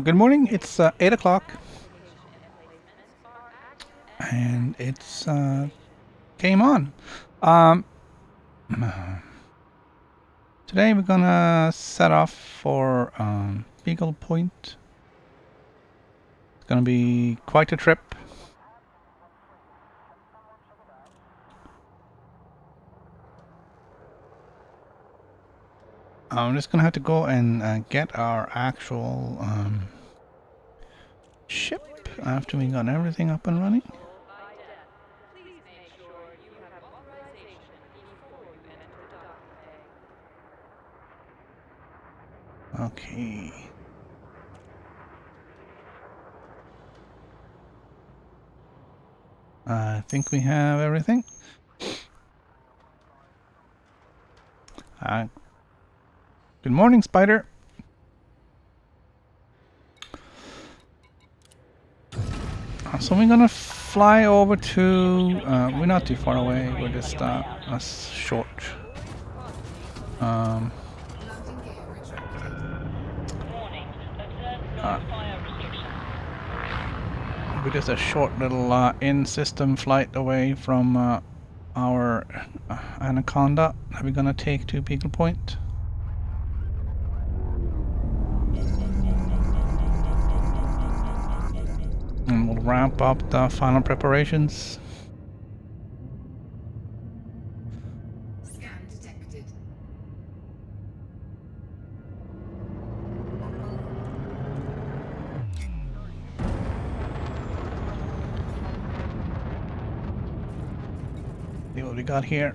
Good morning, it's 8 o'clock and it's game on. Today we're gonna set off for Beagle Point. It's gonna be quite a trip. I'm just gonna have to go and get our actual ship after we got everything up and running. Okay. I think we have everything. Good morning, Spider. So we're gonna fly over to. We're not too far away. We're just a short. We're just a short little in-system flight away from our Anaconda that we're gonna take to Beagle Point. And we'll ramp up the final preparations. Scan detected. See what we got here.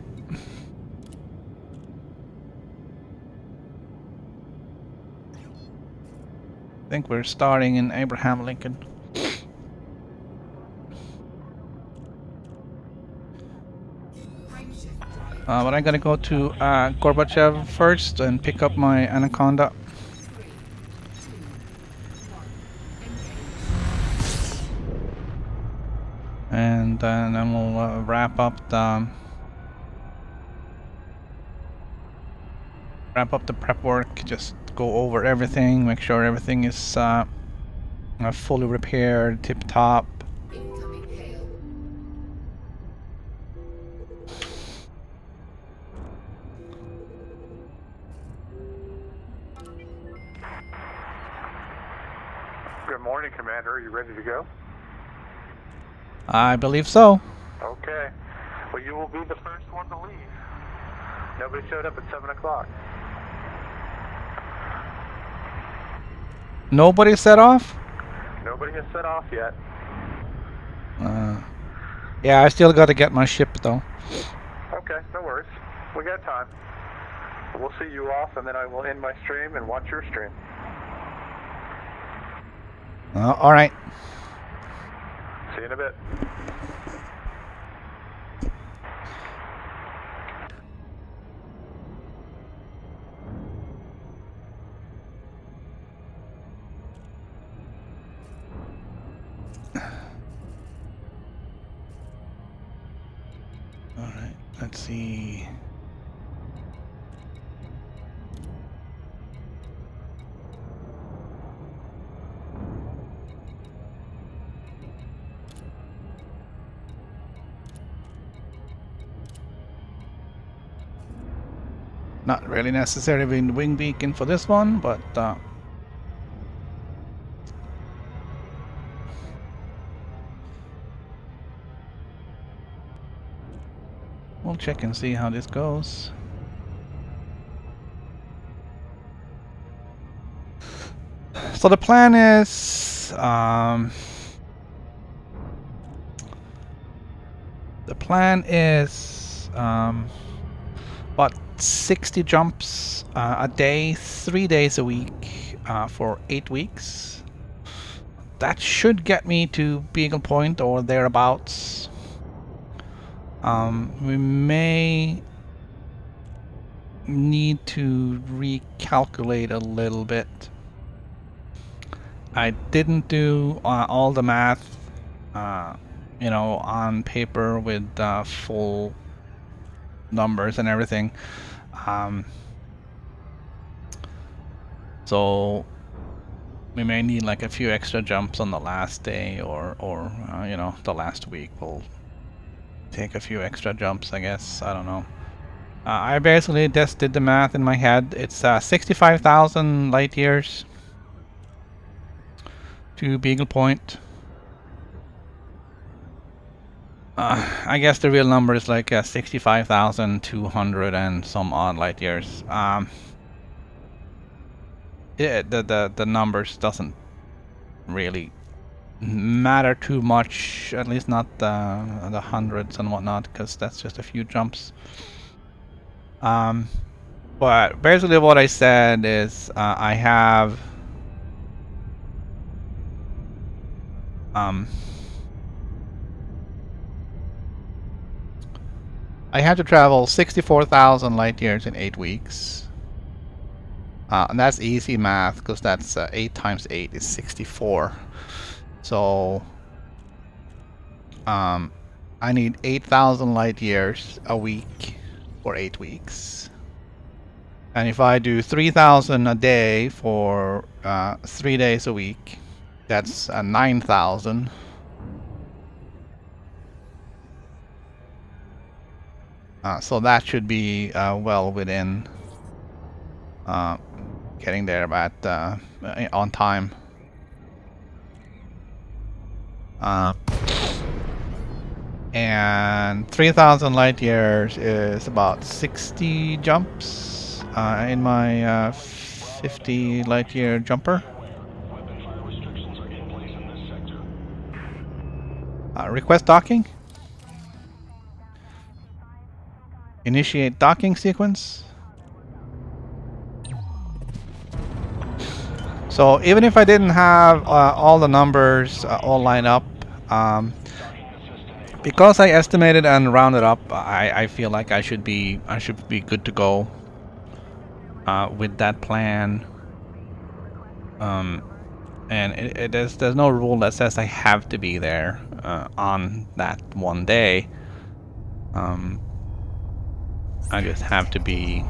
I think we're starting in Abraham Lincoln. But I'm gonna go to Gorbachev first and pick up my Anaconda. And then we'll wrap up the prep work. Just go over everything, make sure everything is fully repaired, tip top. Good morning, Commander. Are you ready to go? I believe so. Okay. Well, you will be the first one to leave. Nobody showed up at 7 o'clock. Nobody set off? Nobody has set off yet. Yeah, I still got to get my ship though. Okay, no worries. We got time. We'll see you off, and then I will end my stream and watch your stream. All right. See you in a bit. All right. Let's see. Not really necessary being wing beacon for this one, but we'll check and see how this goes. So the plan is about 60 jumps a day, 3 days a week for 8 weeks. That should get me to Beagle Point or thereabouts. We may need to recalculate a little bit. I didn't do all the math, you know, on paper with full numbers and everything. So we may need like a few extra jumps on the last day, or you know, the last week. We'll take a few extra jumps, I guess. I don't know. I basically just did the math in my head. It's 65,000 light years to Beagle Point. I guess the real number is like 65,200 and some odd light years. Yeah, the numbers doesn't really matter too much, at least not the hundreds and whatnot, because that's just a few jumps. But basically what I said is I have to travel 64,000 light years in 8 weeks. And that's easy math, because that's 8 times 8 is 64. So I need 8,000 light years a week for 8 weeks. And if I do 3,000 a day for 3 days a week, that's 9,000. So that should be well within getting there at on time. And 3,000 light years is about 60 jumps in my 50 light year jumper. Request docking. Initiate docking sequence. So even if I didn't have all the numbers all lined up, because I estimated and rounded up, I feel like I should be good to go with that plan. And there's no rule that says I have to be there on that one day. I just have to be.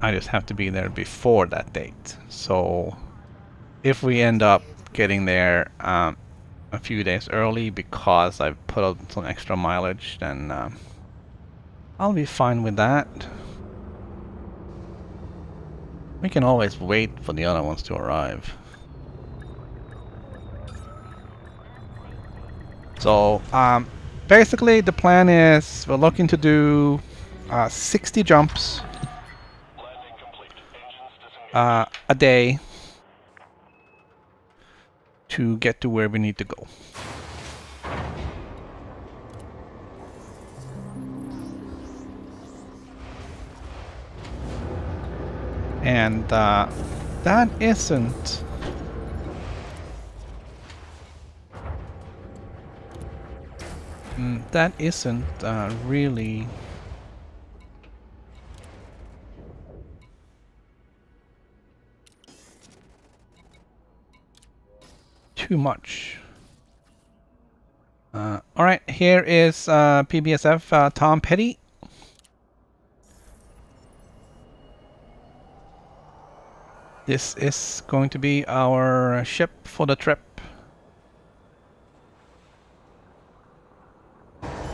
I just have to be there before that date. So if we end up getting there a few days early because I've put out some extra mileage, then I'll be fine with that. We can always wait for the other ones to arrive. So, basically the plan is we're looking to do 60 jumps a day to get to where we need to go. And that isn't really too much. Alright, here is PBSF Tom Petty. This is going to be our ship for the trip.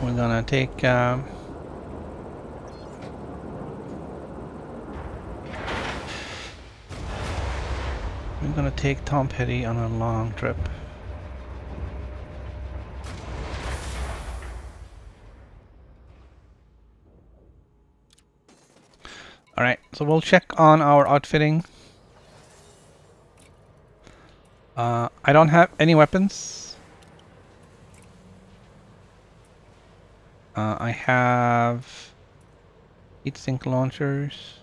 We're gonna take we're gonna take Tom Petty on a long trip. Alright, so we'll check on our outfitting. I don't have any weapons. I have heatsink launchers.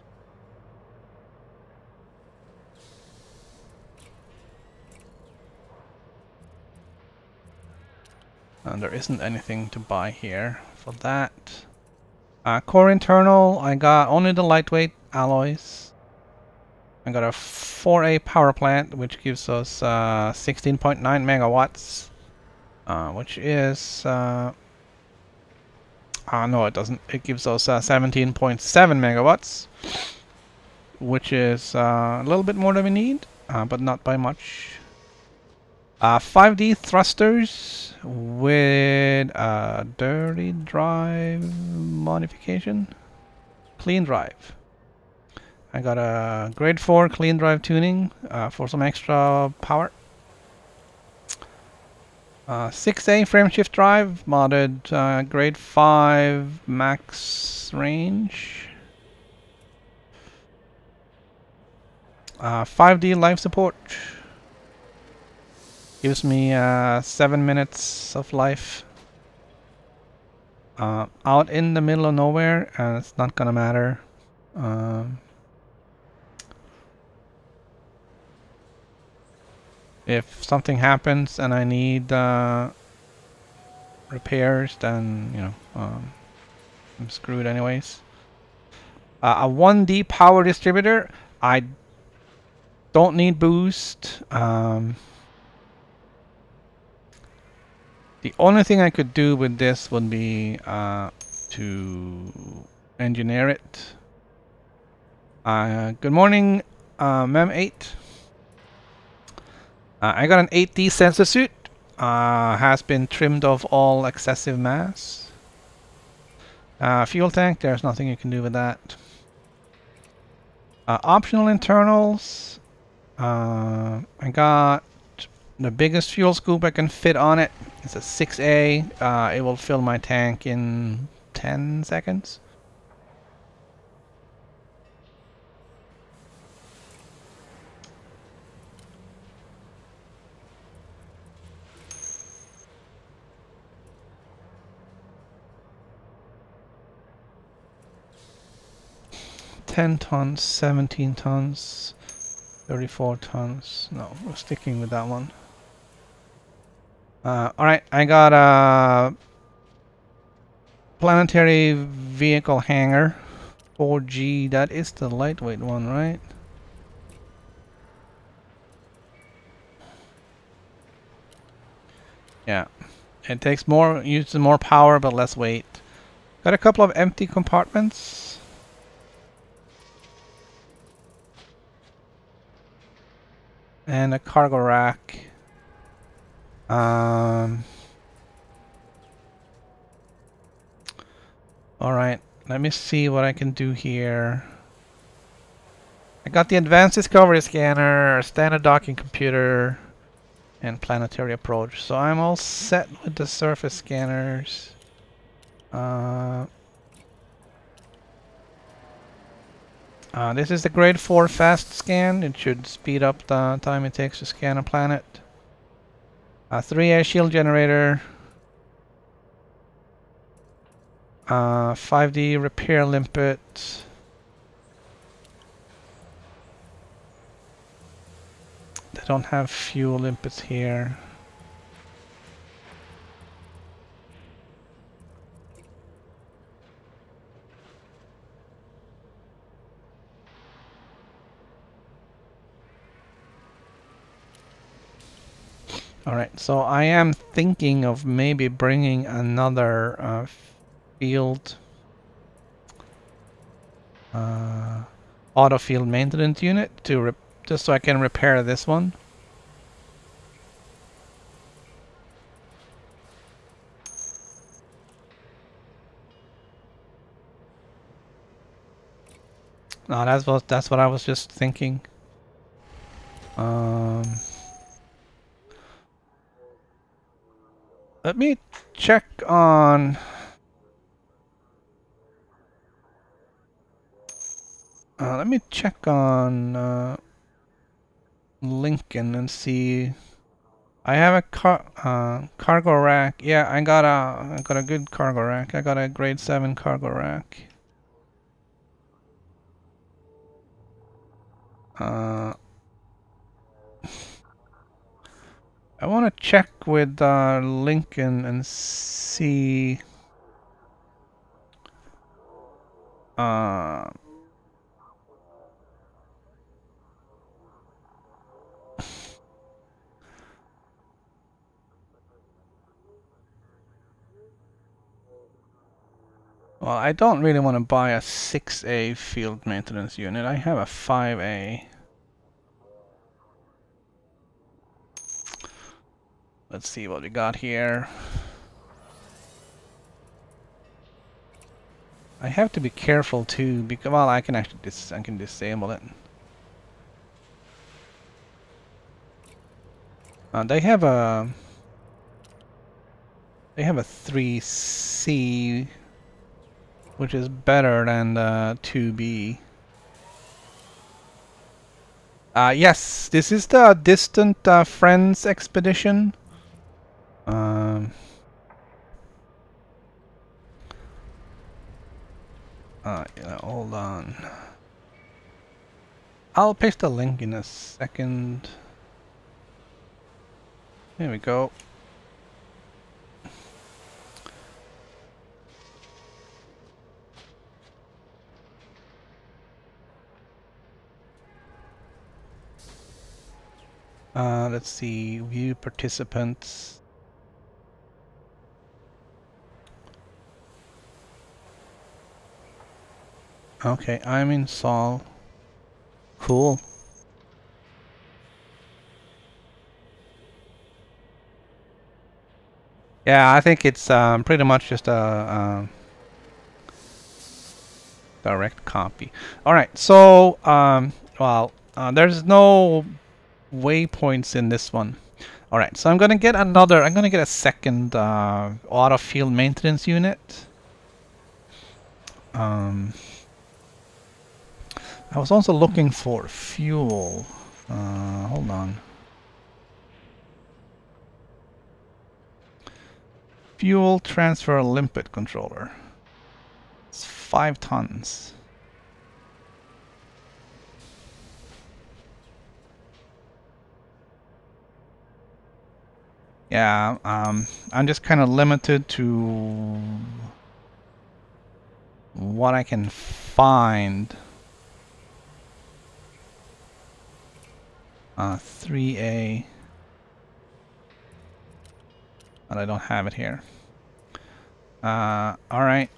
And there isn't anything to buy here for that. Core internal, I got only the lightweight alloys. I got a 4A power plant, which gives us 16.9 megawatts, which is no, it doesn't. It gives us 17.7 megawatts, which is a little bit more than we need, but not by much. 5D thrusters with dirty drive modification, clean drive. I got a grade 4 clean drive tuning for some extra power. 6A frameshift drive modded, grade 5 max range. 5D life support gives me 7 minutes of life. Out in the middle of nowhere, and it's not gonna matter. If something happens and I need repairs, then you know I'm screwed anyways. A 1D power distributor. I don't need boost. The only thing I could do with this would be to engineer it. Good morning, Mem8. I got an 8D sensor suit. Has been trimmed of all excessive mass. Fuel tank, there's nothing you can do with that. Optional internals. I got the biggest fuel scoop I can fit on it. It's a 6A. It will fill my tank in 10 seconds. $10 tons, 17 tons, 34 tons. No, we're sticking with that one. Alright, I got a planetary vehicle hangar. 4G, that is the lightweight one, right? Yeah. It takes more, uses more power but less weight. Got a couple of empty compartments. And a cargo rack. Alright, let me see what I can do here. I got the advanced discovery scanner, standard docking computer, and planetary approach. So I'm all set with the surface scanners. This is the grade 4 fast scan. It should speed up the time it takes to scan a planet. 3 air shield generator. 5D repair limpet. They don't have fuel limpets here. Alright, so I am thinking of maybe bringing another field auto field maintenance unit to just so I can repair this one. No, that's what I was just thinking. Let me check on Lincoln and see. I have a cargo rack. Yeah, I got a good cargo rack. I got a grade 7 cargo rack. I want to check with Lincoln and see. Well, I don't really want to buy a 6A field maintenance unit. I have a 5A. Let's see what we got here. I have to be careful too, because well, I can actually disable it. They have a 3C, which is better than the 2B. Yes, this is the Distant Friends expedition. Yeah, hold on. I'll paste the link in a second. Here we go. Let's see, view participants. Okay, I'm in Sol. Cool. Yeah, I think it's pretty much just a direct copy. Alright, so, there's no waypoints in this one. Alright, so I'm gonna get a second auto field maintenance unit. I was also looking for fuel. Hold on. Fuel transfer limpet controller. It's 5 tons. Yeah, I'm just kind of limited to what I can find. 3A. But I don't have it here. Alright.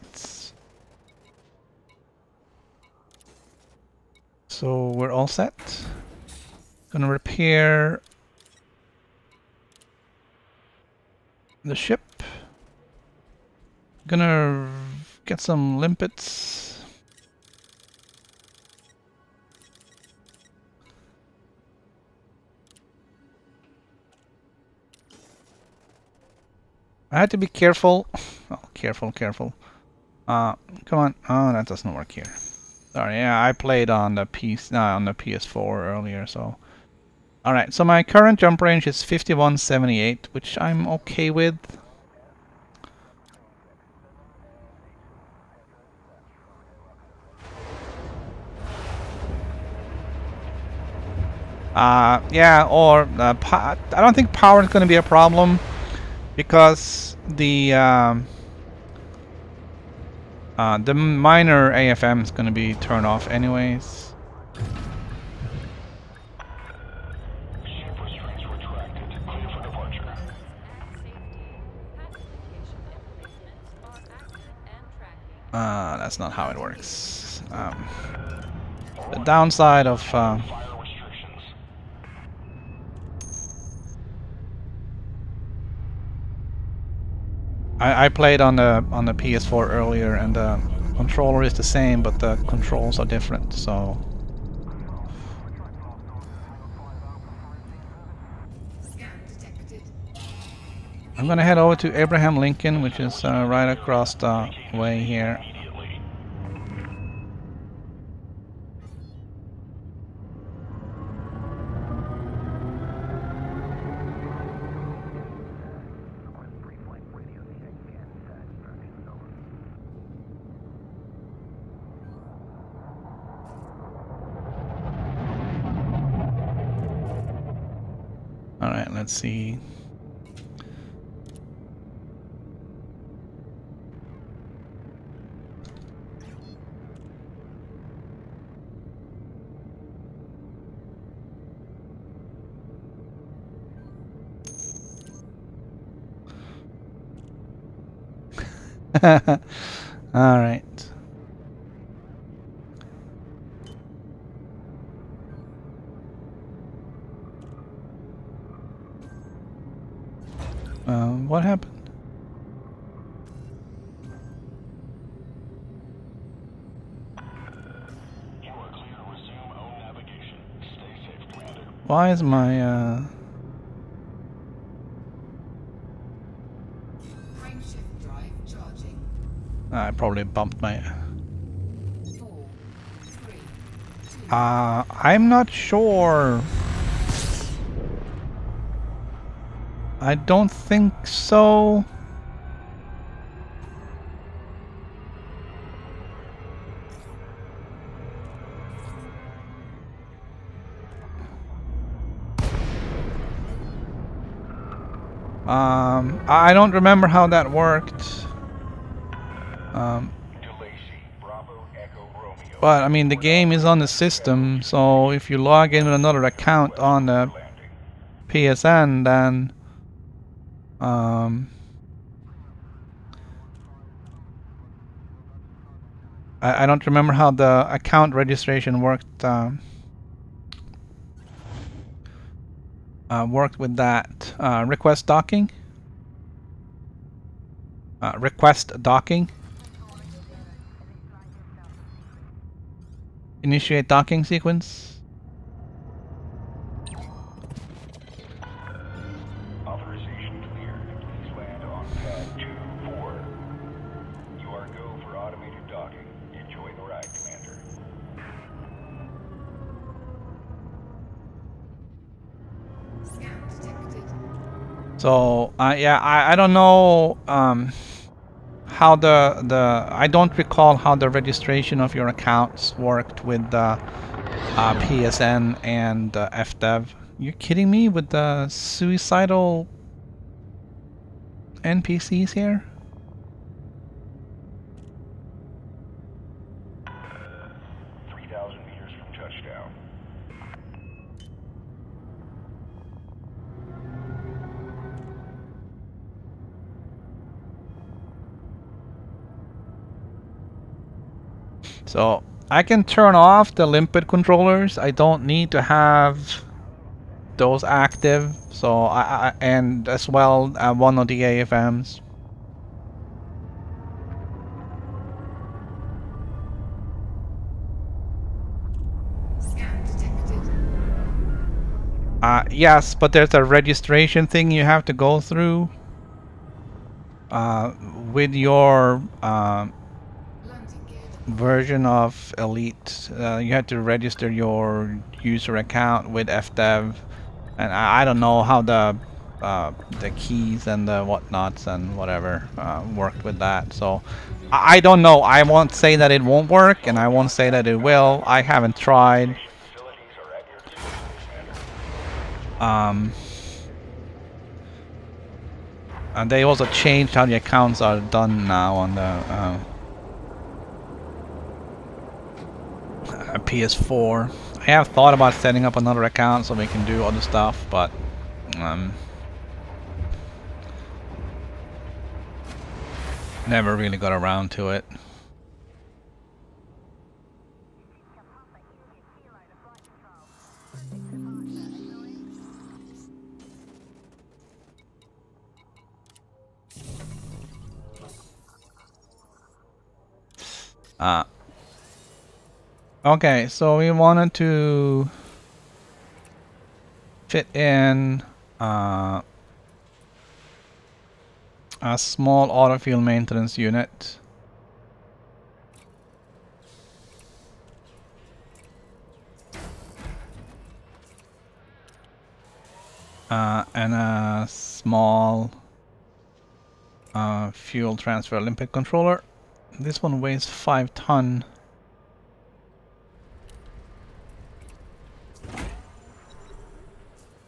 So we're all set. Gonna repair the ship. Gonna get some limpets. I had to be careful. Oh, careful. Come on. Oh, that doesn't work here. Sorry, yeah, I played on the PS4 earlier, so. Alright, so my current jump range is 5178, which I'm okay with. Yeah, or I don't think power is going to be a problem because the minor AFM is going to be turned off anyways. That's not how it works. The downside of I played on the PS4 earlier, and the controller is the same, but the controls are different. So I'm gonna head over to Abraham Lincoln, which is right across the way here. Alright, let's see. Alright. What happened? You are clear to resume own navigation. Stay safe, Commander. Why is my Frameshift drive charging. I probably bumped my 4, 3, 2. I'm not sure. I don't think so. I don't remember how that worked. But I mean, the game is on the system, so if you log in with another account on the PSN, then I don't remember how the account registration worked. Worked with that. Request docking. Request docking. Initiate docking sequence. Authorization cleared. Please land on pad 2-4. You are go for automated docking. Enjoy the ride, Commander. Scan detected. So yeah, I don't know how the I don't recall how the registration of your accounts worked with the PSN and FDev. You're kidding me with the suicidal NPCs here? 3,000 meters from touchdown. So I can turn off the limpet controllers. I don't need to have those active. So and as well one of the AFMs. Scan detected. Yes, but there's a registration thing you have to go through. with your Landing gear version of Elite, you had to register your user account with FDev, and I don't know how the keys and the whatnots and whatever worked with that. So I don't know. I won't say that it won't work, and I won't say that it will. I haven't tried. And they also changed how the accounts are done now on the PS4. I have thought about setting up another account so we can do other stuff, but never really got around to it. Okay, so we wanted to fit in a small auto field maintenance unit. And a small fuel transfer limpet controller. This one weighs 5 tons.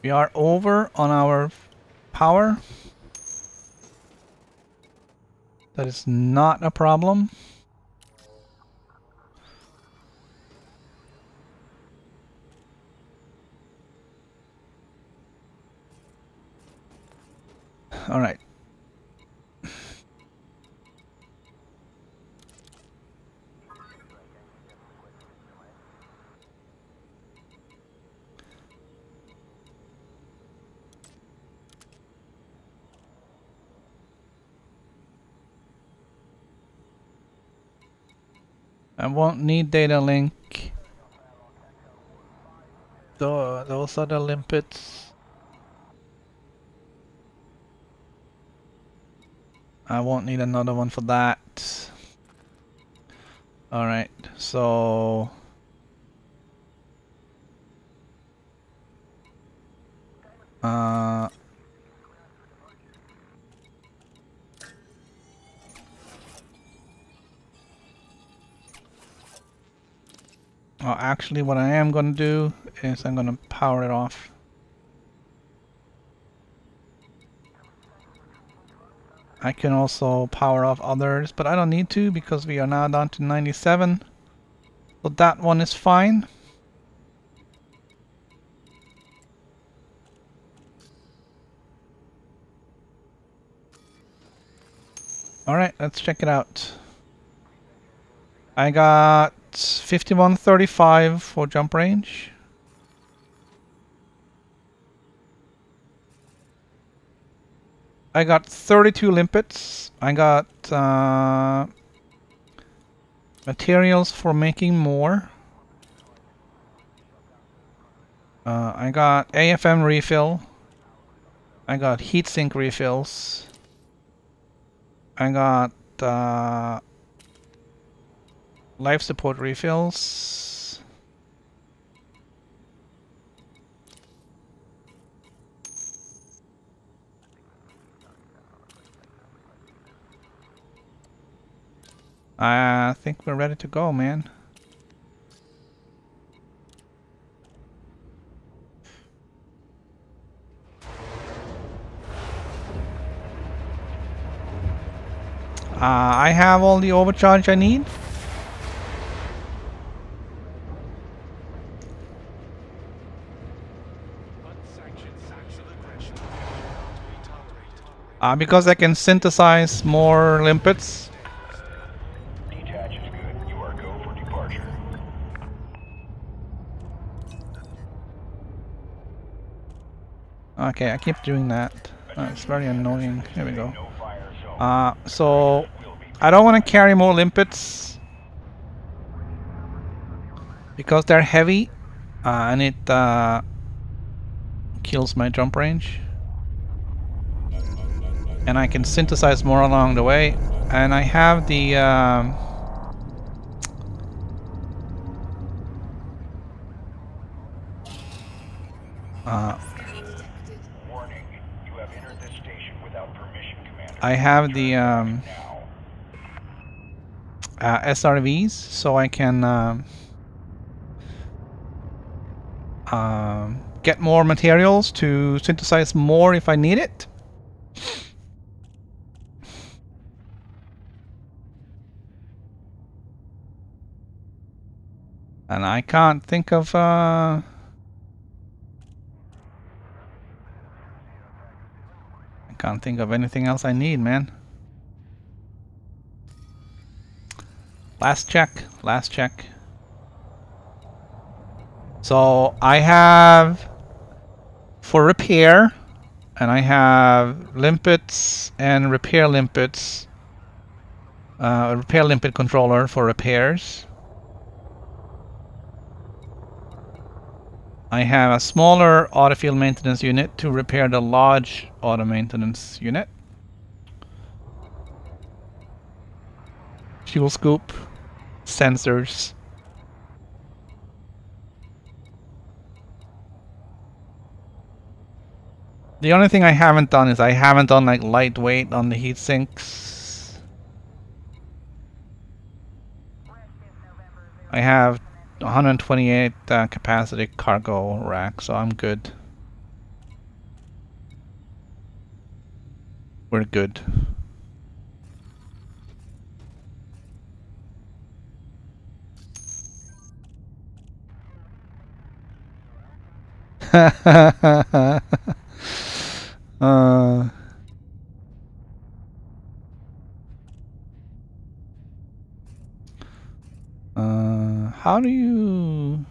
We are over on our power. That is not a problem. All right. I won't need data link. Those are the limpets. I won't need another one for that. Alright, so well, actually what I am going to do is I'm going to power it off. I can also power off others, but I don't need to because we are now down to 97. So that one is fine. Alright, let's check it out. I got 5135 for jump range. I got 32 limpets. I got materials for making more. I got AFM refill. I got heatsink refills. I got life support refills. I think we're ready to go, man. I have all the overcharge I need. Because I can synthesize more limpets. Detach is good. You are go for departure. Okay, I keep doing that. It's very annoying. Here we go. So I don't want to carry more limpets because they're heavy and it kills my jump range. and I can synthesize more along the way. And I have the Warning, you have entered this station without permission, Commander. I have the Now. SRVs, so I can get more materials to synthesize more if I need it. And I can't think of anything else I need, man. Last check. So I have for repair, and I have limpets and repair limpets. A repair limpet controller for repairs. I have a smaller auto field maintenance unit to repair the large auto maintenance unit. Fuel scoop, sensors. The only thing I haven't done is I haven't done like lightweight on the heat sinks. I have 128 capacity cargo rack, so I'm good. We're good. How do you...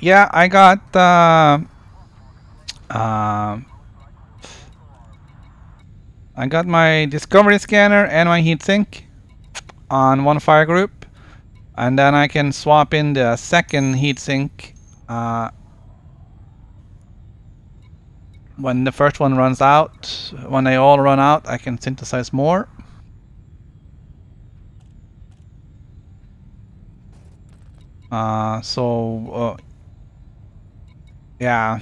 yeah, I got I got my discovery scanner and my heatsink on one fire group, and then I can swap in the second heatsink when the first one runs out. When they all run out, I can synthesize more. Yeah.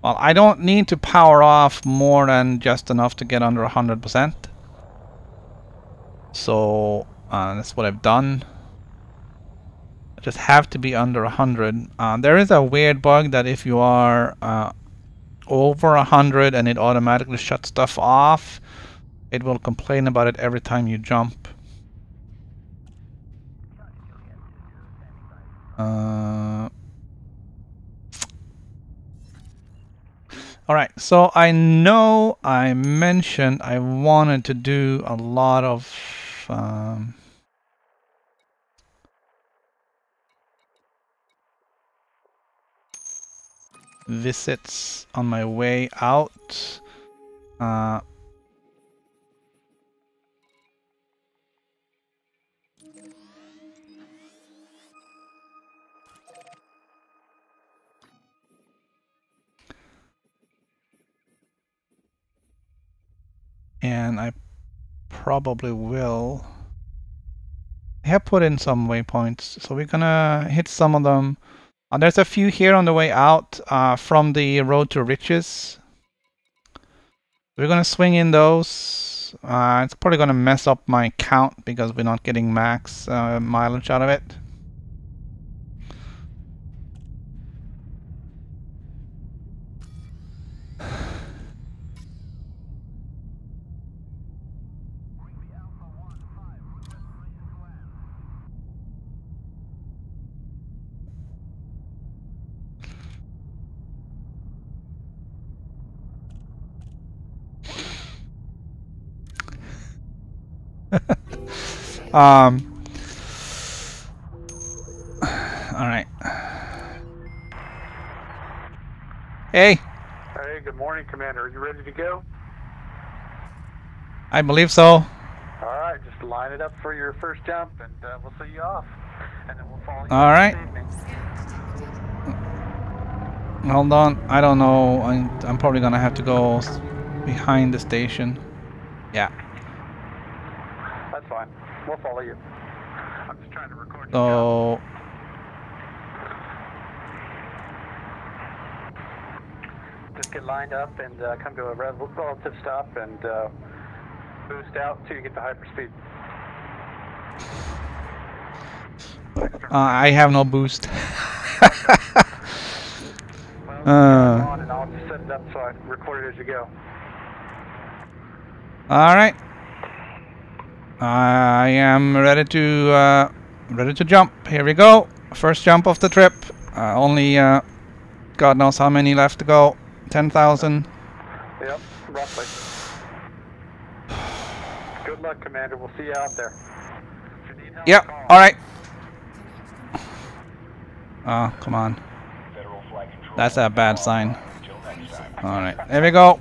Well, I don't need to power off more than just enough to get under 100%. So that's what I've done. I just have to be under 100. There is a weird bug that if you are over 100 and it automatically shuts stuff off, it will complain about it every time you jump. Alright, so I know I mentioned I wanted to do a lot of visits on my way out. And I probably will. I have put in some waypoints, so we're gonna hit some of them. There's a few here on the way out from the road to riches. We're gonna swing in those. It's probably gonna mess up my count because we're not getting max mileage out of it. All right. Hey, Hey, good morning, Commander. Are you ready to go? I believe so. All right, just line it up for your first jump, and we'll see you off. And then we'll follow you All right. this evening. Hold on. I don't know. I'm probably gonna have to go behind the station. Yeah. That's fine. We'll follow you. I'm just trying to record you. So Just get lined up and come to a relative stop and boost out until you get to hyperspeed. I have no boost. Well, on and I'll just set it up so I record it as you go. All right. I am ready to jump. Here we go. First jump of the trip. Only God knows how many left to go. 10,000. Yep, roughly. Good luck, Commander. We'll see you out there. If you need help, Yep. call. All right. Oh, come on. Federal flight control. That's a bad sign. Until next time. All right. There we go.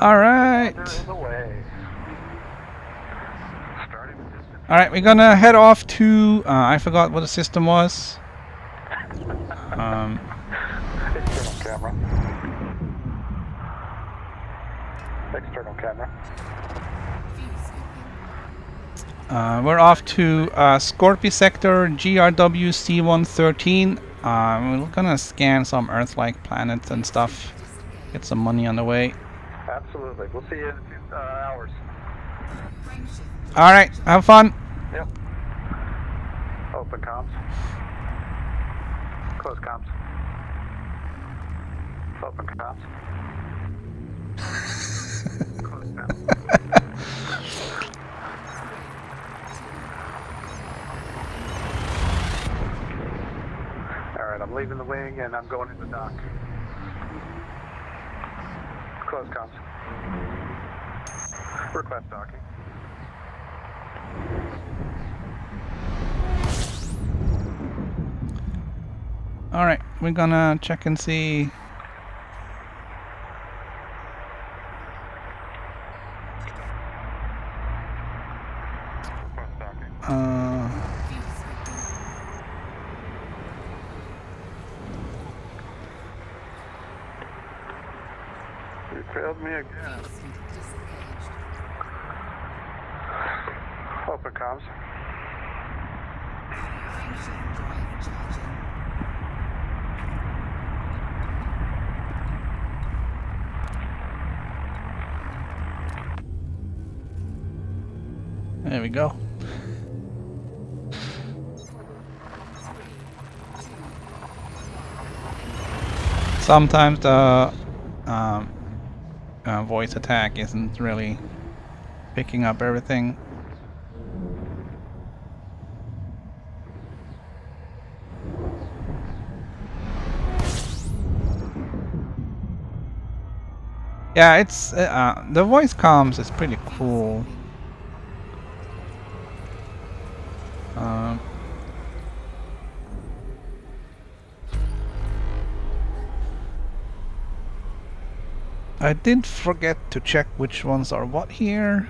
All right. All right, we're gonna head off to. I forgot what the system was. External camera. External camera. We're off to Scorpio sector GRW C113. We're gonna scan some Earth-like planets and stuff. Get some money on the way. Absolutely. We'll see you in a few hours. All right, have fun. Yep. Open comms. Close comms. Open comms. Close comms. Alright, I'm leaving the wing and I'm going into dock. Close comms. Request docking. All right, we're gonna check and see. Request docking. You failed me again. Open comms. There we go. Sometimes the voice attack isn't really picking up everything. Yeah, it's the voice comms is pretty cool. I did forget to check which ones are what here.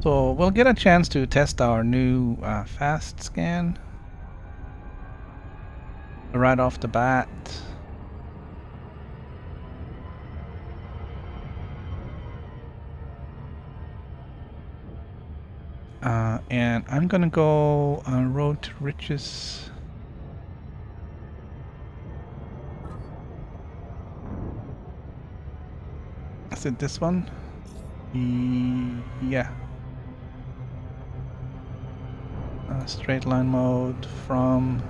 So we'll get a chance to test our new fast scan right off the bat. And I'm gonna go on Road to Riches. Is it this one? Yeah. Straight line mode from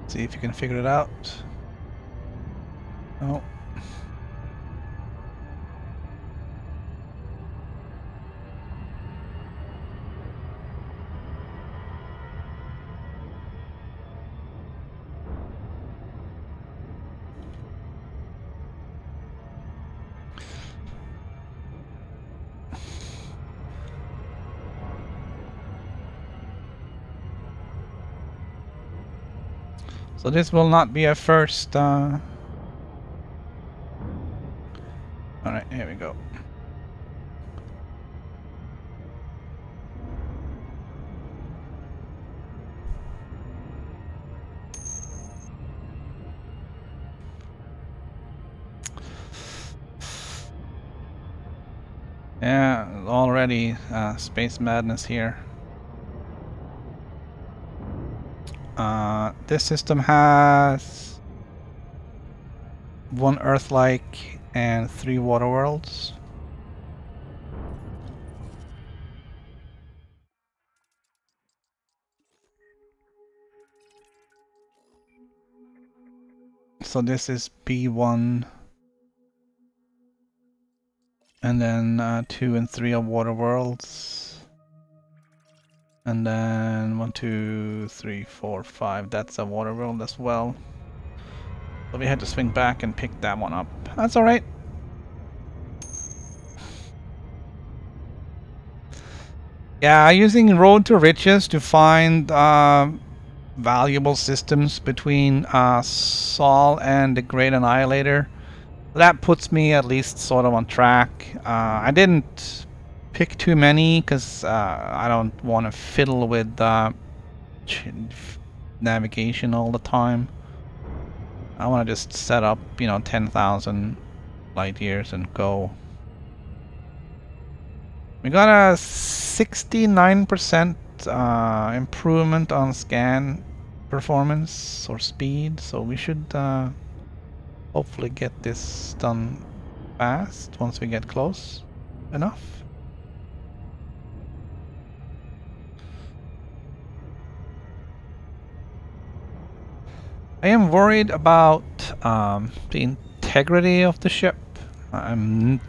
See if you can figure it out. Oh. So this will not be a first. All right, here we go. Yeah, already space madness here. This system has 1 Earth-like and 3 water worlds. So this is B1, and then 2 and 3 are water worlds, and then 1, 2, 3, 4, 5. That's a water world as well. So we had to swing back and pick that one up. That's all right. Yeah, using Road to Riches to find valuable systems between Sol and the Great Annihilator. That puts me at least sort of on track. I didn't pick too many because I don't want to fiddle with navigation all the time. I want to just set up, 10,000 light years and go. We got a 69% improvement on scan performance or speed, so we should hopefully get this done fast once we get close enough. I am worried about the integrity of the ship. I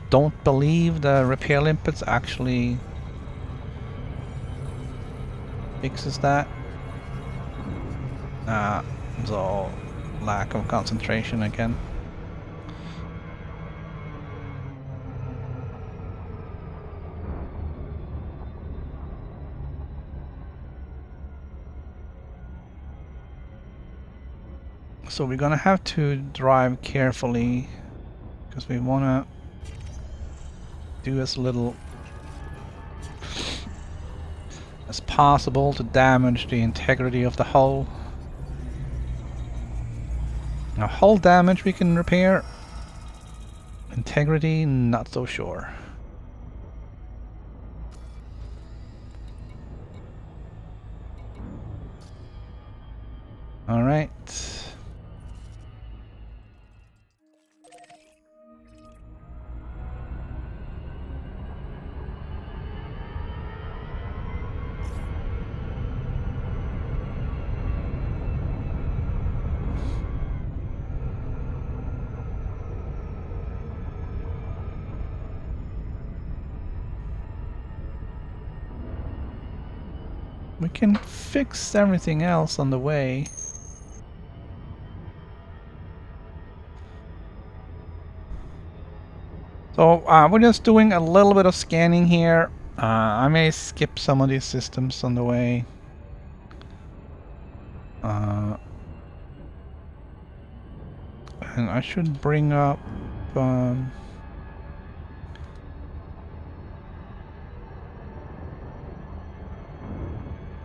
don't believe the repair limpets actually fixes that. So lack of concentration again. So we're gonna have to drive carefully because we wanna do as little as possible to damage the integrity of the hull. Now, hull damage we can repair. Integrity, not so sure. All right. We can fix everything else on the way. So we're just doing a little bit of scanning here. I may skip some of these systems on the way. And I should bring up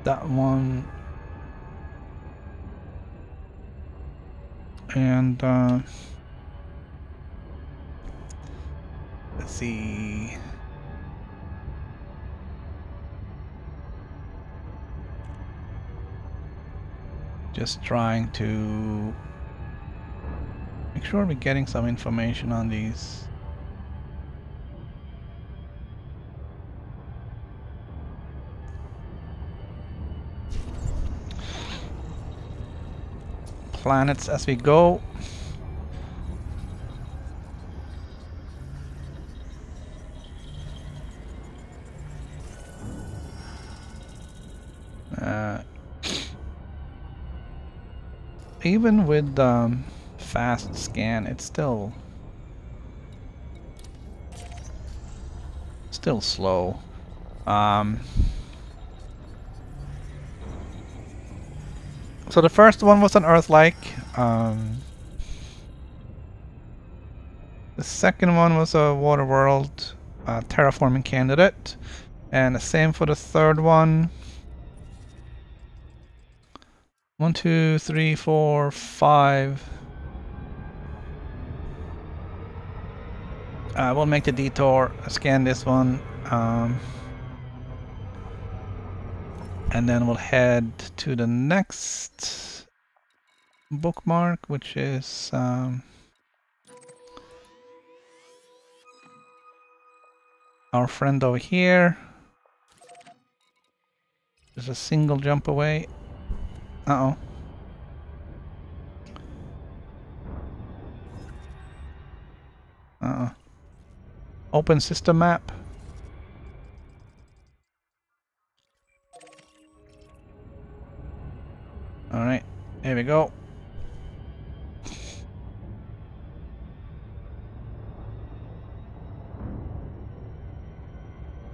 that one, and let's see. Just trying to make sure we're getting some information on these. planets as we go. Even with fast scan, it's still slow. So the first one was an Earth-like. The second one was a water world terraforming candidate, and the same for the third one. 1, 2, 3, 4, 5. We'll make the detour, scan this one, and then we'll head to the next bookmark, which is our friend over here. There's a single jump away. Uh-oh. Uh-oh. Open system map. Alright, here we go.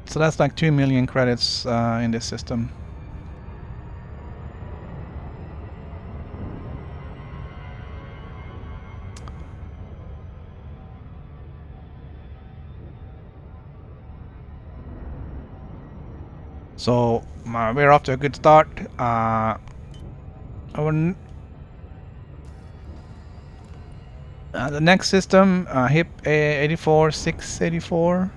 So that's like 2 million credits in this system. So we're off to a good start. The next system, HIP 84684,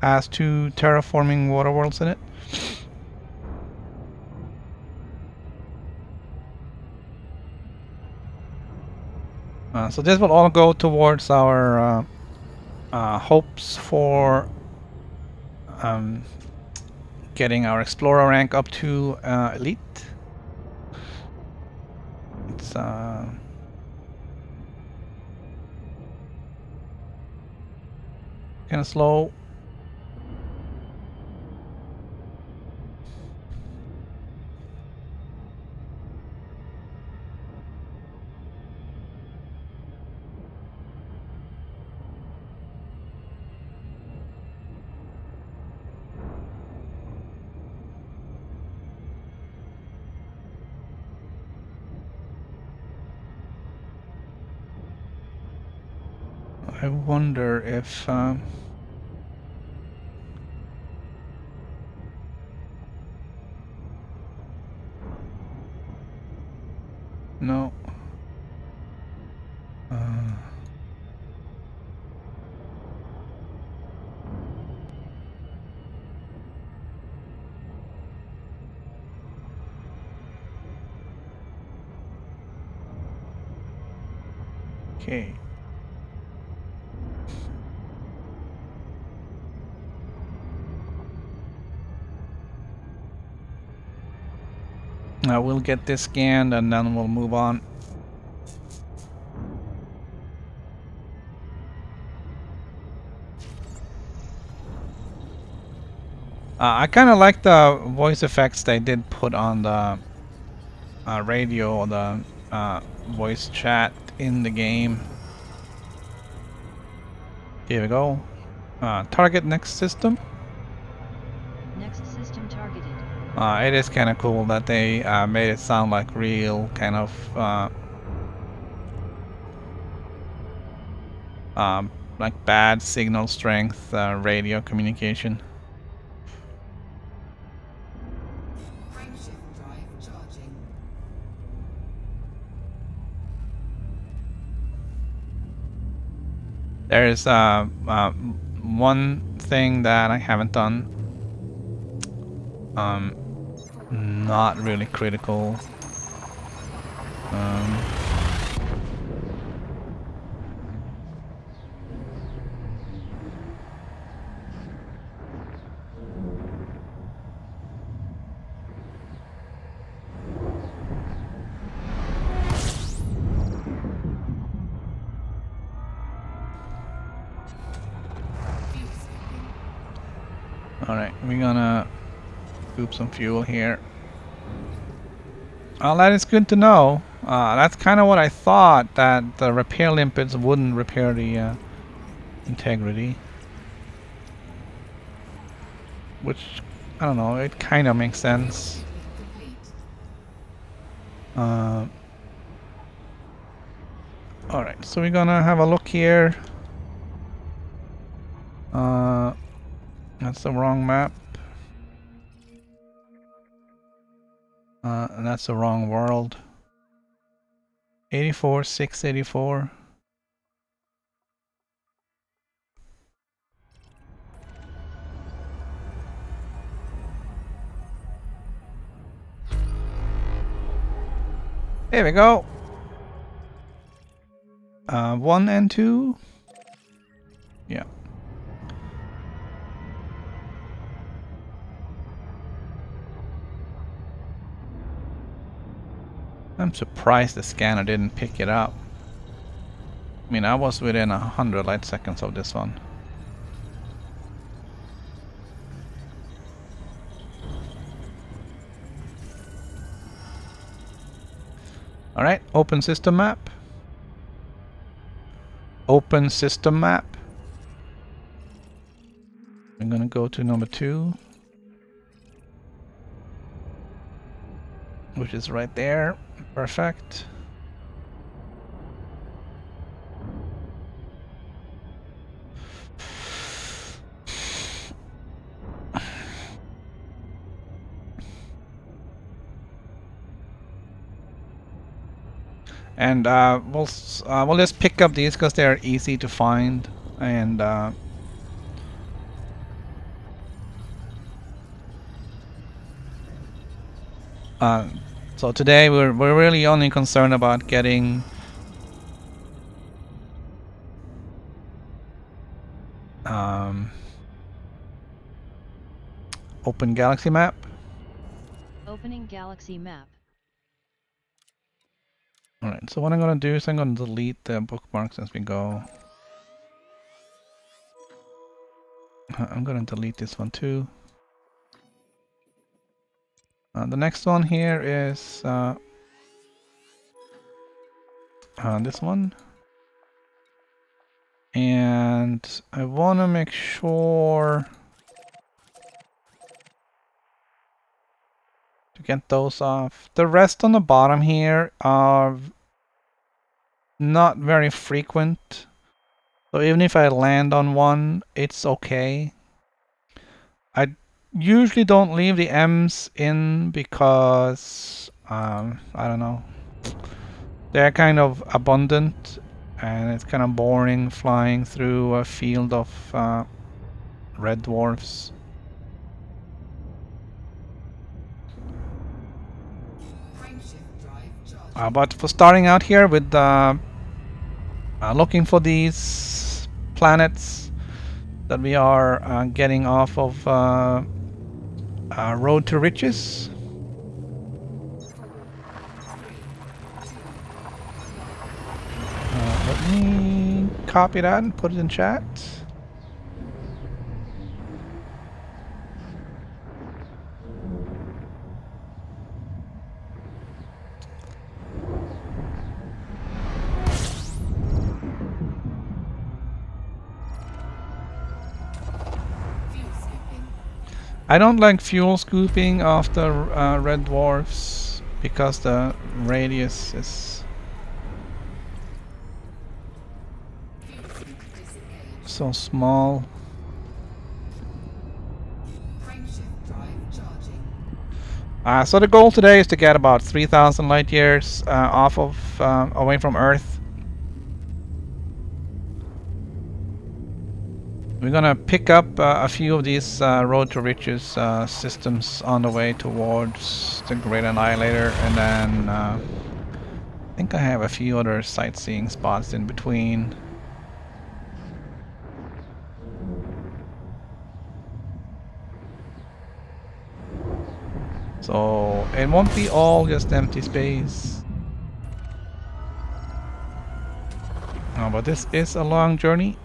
has 2 terraforming water worlds in it. So this will all go towards our hopes for getting our explorer rank up to elite. It's kind of slow. I wonder if no. Okay. We'll get this scanned and then we'll move on. I kind of like the voice effects they did put on the radio or the voice chat in the game. Here we go. Target next system. Next system targeted. It is kind of cool that they made it sound like real kind of like bad signal strength radio communication. Frameshift drive charging. There is one thing that I haven't done. Not really critical. Alright, we're gonna scoop some fuel here. Well, that is good to know. That's kind of what I thought, that the repair limpets wouldn't repair the integrity. Which, I don't know, it kind of makes sense. Alright, so we're gonna have a look here. That's the wrong map. And that's the wrong world. 84, 684. There we go. 1 and 2. Yeah. I'm surprised the scanner didn't pick it up. I mean, I was within 100 light seconds of this one. Alright, open system map. Open system map. I'm gonna go to number 2. Which is right there. Perfect. And we'll just pick up these because they're easy to find, and so today we're really only concerned about getting open galaxy map. Opening galaxy map. Alright, so what I'm gonna do is I'm gonna delete the bookmarks as we go. I'm gonna delete this one too. The next one here is this one. And I wanna make sure to get those off. The rest on the bottom here are not very frequent, so even if I land on one, it's okay. I usually don't leave the M's in because I don't know, they're kind of abundant and it's kind of boring flying through a field of red dwarfs. But for starting out here with looking for these planets that we are getting off of Road to Riches. Let me copy that and put it in chat. I don't like fuel scooping off the red dwarfs because the radius is so small. So the goal today is to get about 3,000 light years off of away from Earth. We're gonna pick up a few of these Road to Riches systems on the way towards the Great Annihilator, and then I think I have a few other sightseeing spots in between. So it won't be all just empty space. Oh, but this is a long journey.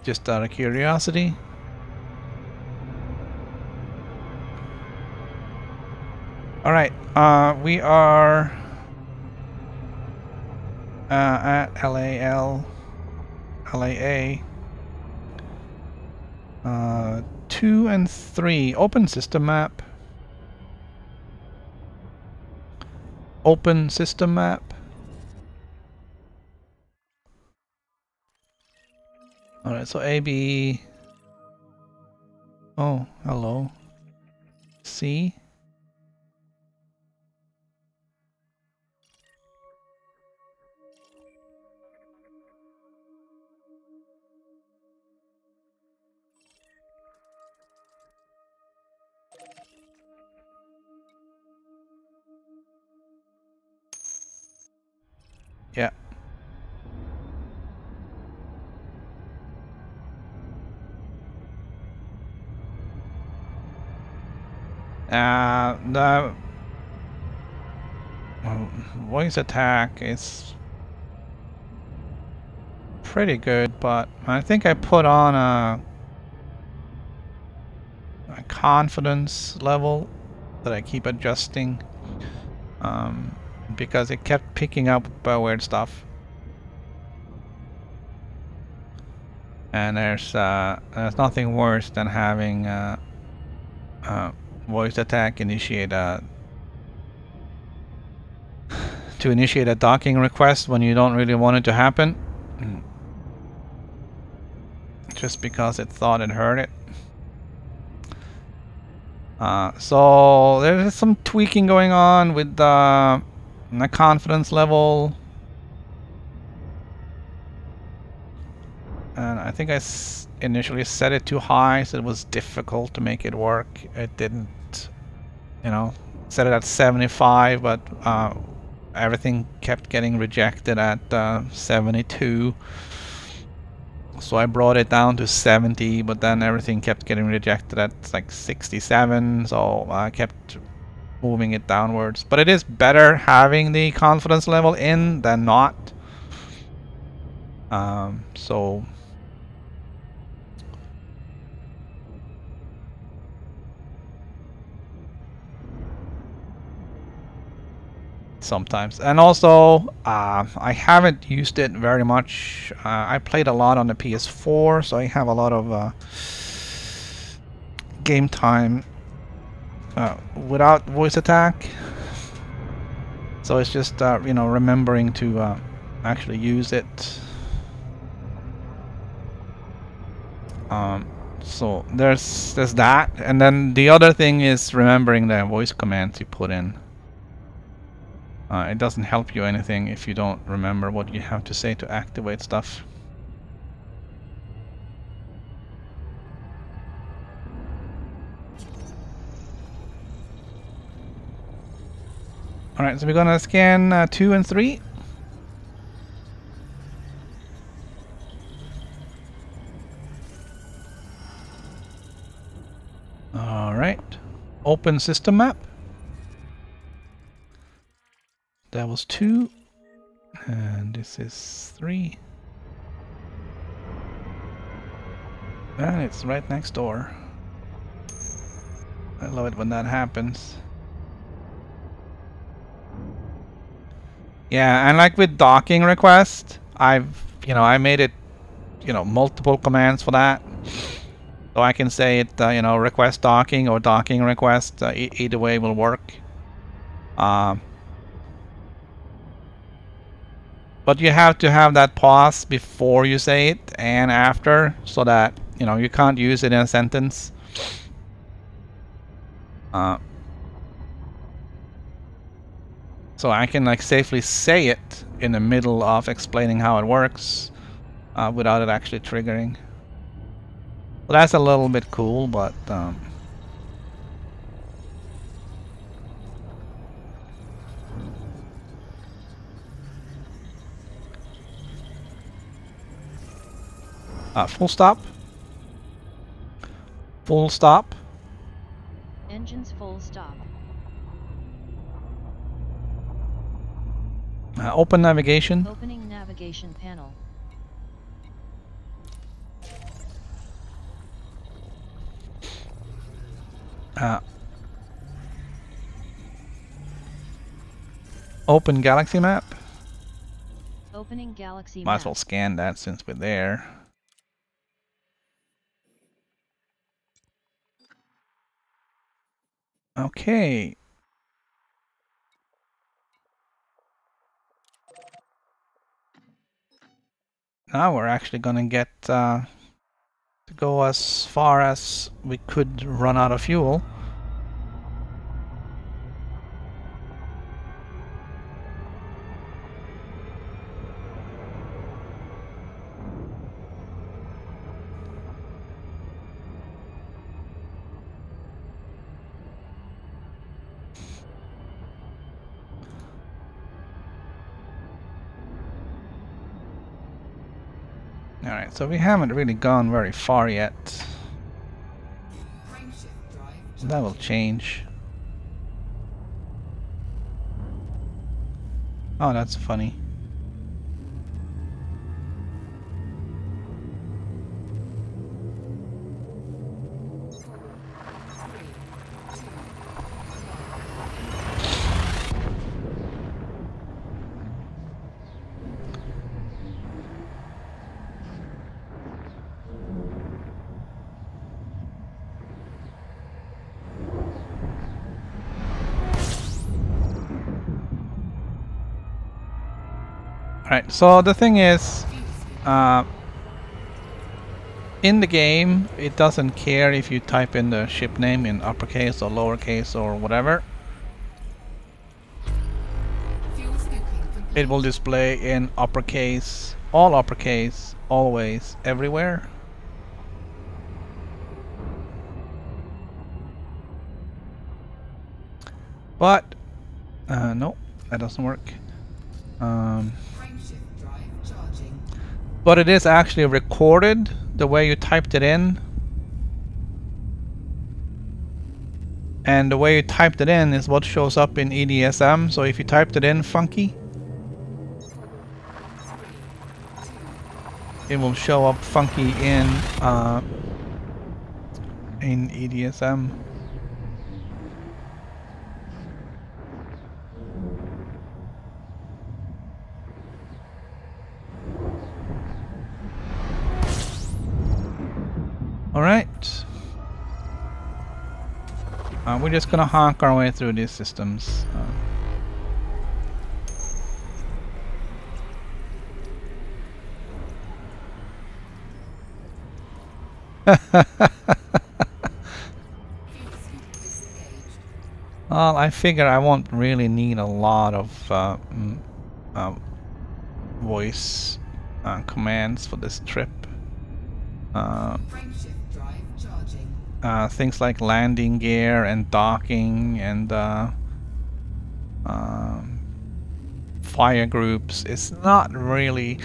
Just out of curiosity. Alright, we are at LAA 2 and 3. Open system map. Open system map. Alright, so AB. Oh, hello. C. Yeah. The voice attack is pretty good, but I think I put on a confidence level that I keep adjusting because it kept picking up weird stuff. And there's nothing worse than having voice attack initiate to initiate a docking request when you don't really want it to happen, just because it thought it heard it. So there's some tweaking going on with the confidence level, and I think I initially set it too high, so it was difficult to make it work. It didn't, you know, set it at 75, but everything kept getting rejected at 72. So I brought it down to 70, but then everything kept getting rejected at like 67, so I kept moving it downwards. But it is better having the confidence level in than not. So sometimes. And also, I haven't used it very much. I played a lot on the PS4, so I have a lot of game time without voice attack. So it's just you know, remembering to actually use it. So there's that, and then the other thing is remembering the voice commands you put in. It doesn't help you anything if you don't remember what you have to say to activate stuff. Alright, so we're gonna scan 2 and 3. Alright, open system map. That was 2, and this is 3. And it's right next door. I love it when that happens. Yeah, and like with docking request, I made it, multiple commands for that. So I can say it, request docking or docking request. Either way will work. But you have to have that pause before you say it and after, so that you can't use it in a sentence. So I can like safely say it in the middle of explaining how it works without it actually triggering. Well, that's a little bit cool, but full stop. Full stop. Engines full stop. Open navigation. Opening navigation panel. Open galaxy map. Opening galaxy Might as map. well scan that since we're there. Okay. Now we're actually gonna get to go as far as we could run out of fuel. Alright, so we haven't really gone very far yet. That will change. Oh, that's funny. Alright, so the thing is, in the game, it doesn't care if you type in the ship name in uppercase or lowercase or whatever. It will display in uppercase, always, everywhere. But, no, that doesn't work. But it is actually recorded the way you typed it in. And the way you typed it in is what shows up in EDSM. So if you typed it in funky, it will show up funky in EDSM. Alright. We're just gonna honk our way through these systems. Well, I figure I won't really need a lot of voice commands for this trip. Things like landing gear and docking and fire groups is not really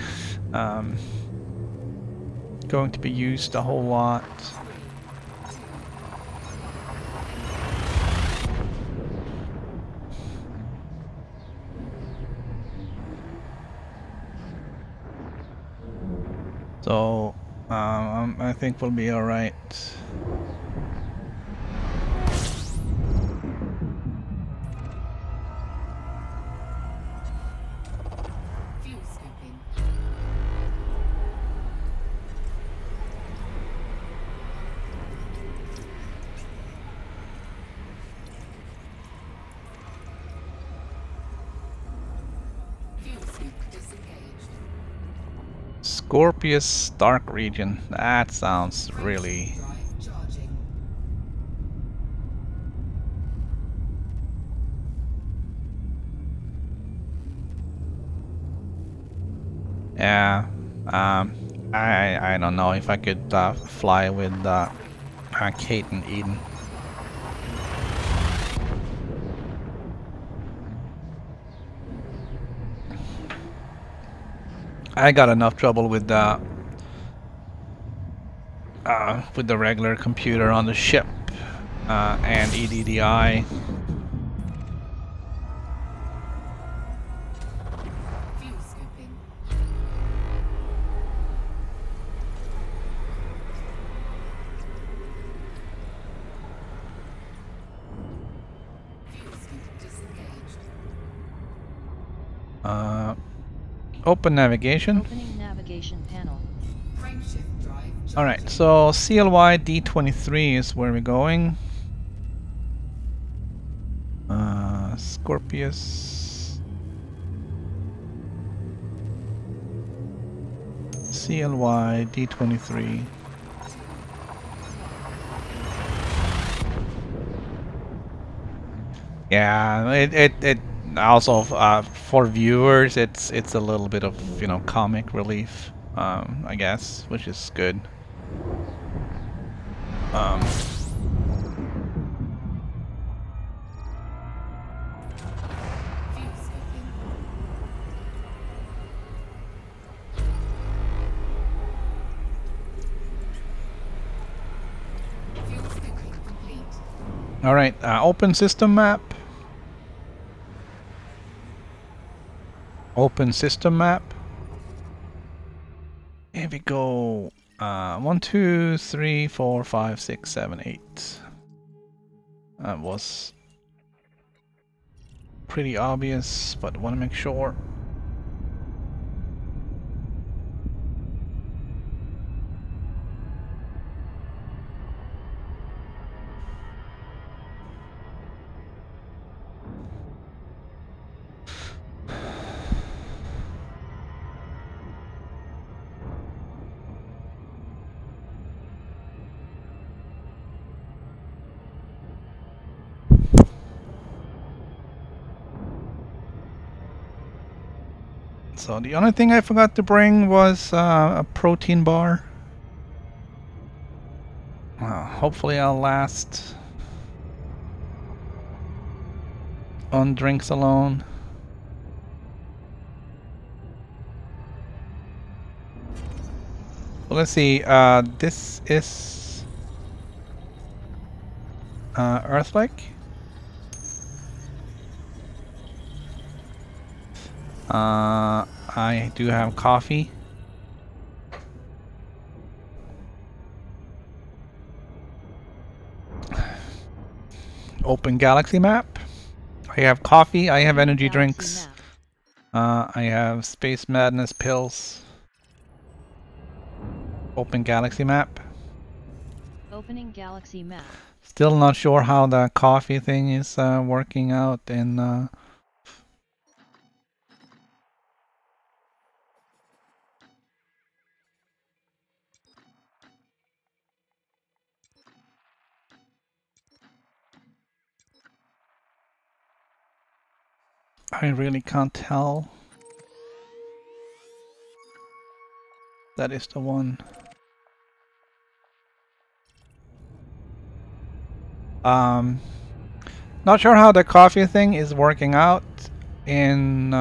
going to be used a whole lot. So I think we'll be all right. Scorpius Dark Region. That sounds really... Yeah, I don't know if I could fly with Kate and Eden. I got enough trouble with the regular computer on the ship and EDDI. Open navigation. Opening navigation panel. Frameshift drive. Alright, so CLY D23 is where we're going. Scorpius. CLY D23. Yeah, it also for viewers it's a little bit of, you know, comic relief, I guess, which is good. Fuel scoping. Fuel scoping complete. All right, open system map. Open system map. Here we go. 1, 2, 3, 4, 5, 6, 7, 8. That was pretty obvious, but want to make sure. So the only thing I forgot to bring was a protein bar. Hopefully I'll last on drinks alone. Well, let's see, this is Earth-like. I do have coffee. Open galaxy map. I have coffee, I have energy drinks. I have space madness pills. Open galaxy map. Opening galaxy map. Still not sure how the coffee thing is working out in I really can't tell. That is the one. Not sure how the coffee thing is working out in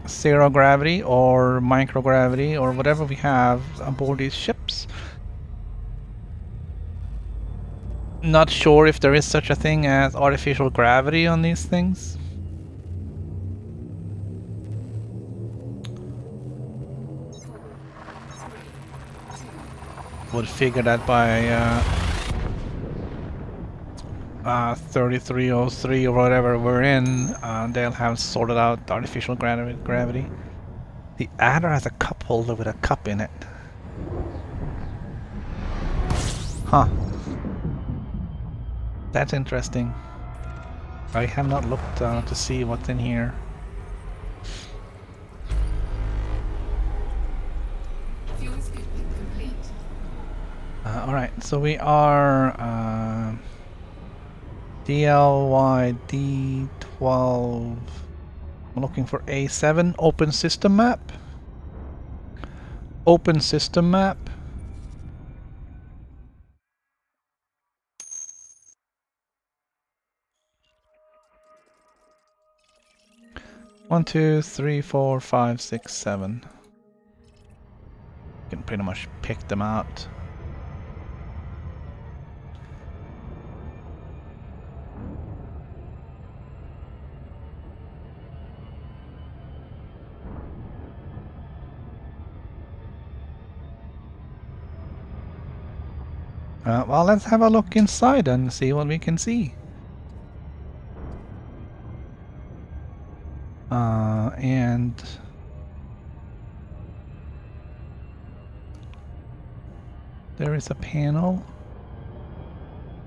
zero gravity or microgravity or whatever we have aboard these ships. Not sure if there is such a thing as artificial gravity on these things. Would figure that by 3303 or whatever we're in, they'll have sorted out artificial gravity. The adder has a cup holder with a cup in it. Huh. That's interesting. I have not looked to see what's in here. Fuel scoping complete. Alright, so we are DLY D12. I'm looking for A7. Open system map. Open system map. One, two, three, 4, 5, 6, 7. You can pretty much pick them out. Well, let's have a look inside and see what we can see. And there is a panel.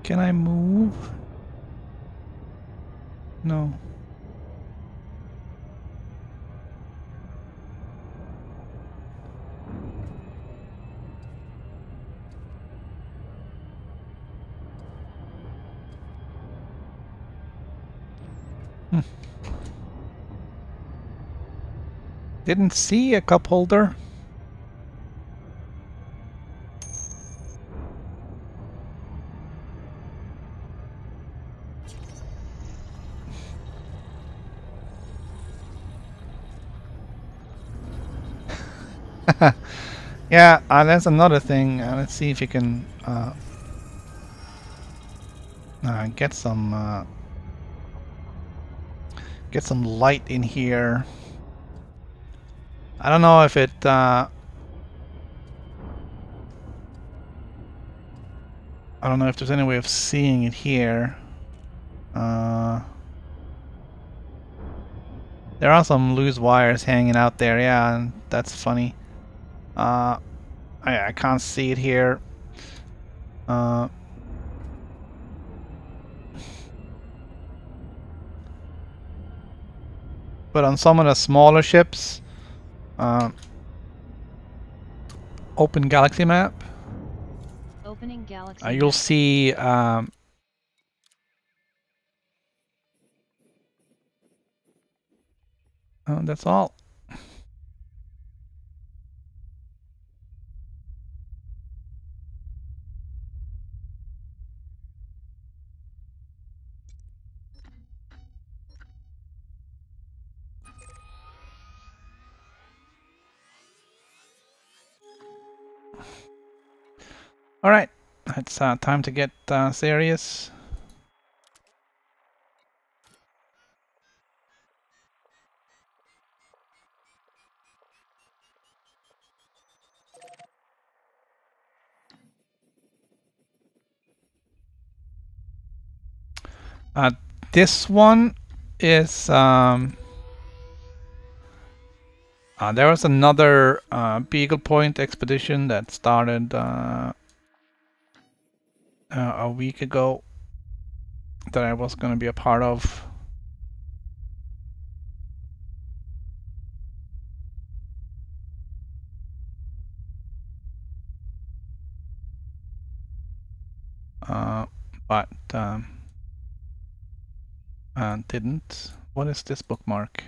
Can I move? No. Didn't see a cup holder. Yeah, that's another thing. Let's see if you can get some light in here. I don't know if it I don't know if there's any way of seeing it here. There are some loose wires hanging out there, yeah, and that's funny. I can't see it here. But on some of the smaller ships, open galaxy map. Opening galaxy You'll map. see oh, that's all. All right, it's time to get serious. This one is there was another Beagle Point expedition that started a week ago that I was going to be a part of. But didn't. What is this bookmark?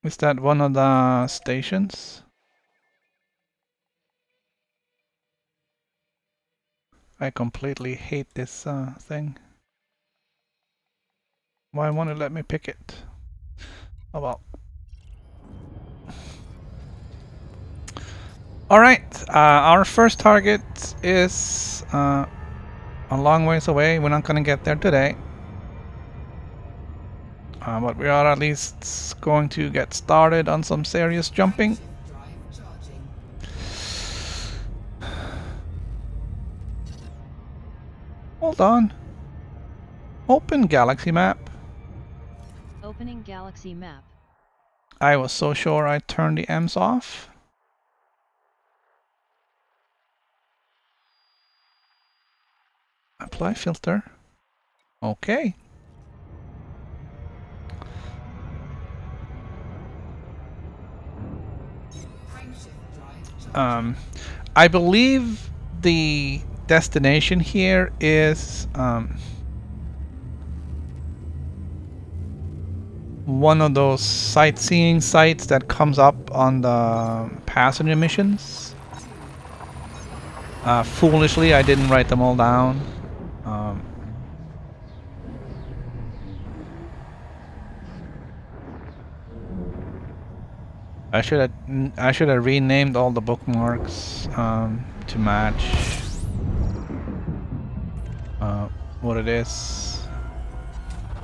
Is that one of the stations? I completely hate this thing. Why won't it let me pick it? Oh well. Alright, our first target is a long ways away. We're not going to get there today. But we are at least going to get started on some serious jumping. Drive charging. Hold on. Open galaxy map. Opening galaxy map. I was so sure I turned the M's off. Apply filter. Okay. I believe the destination here is one of those sightseeing sites that comes up on the passenger missions. Foolishly, I didn't write them all down. I should have renamed all the bookmarks to match what it is.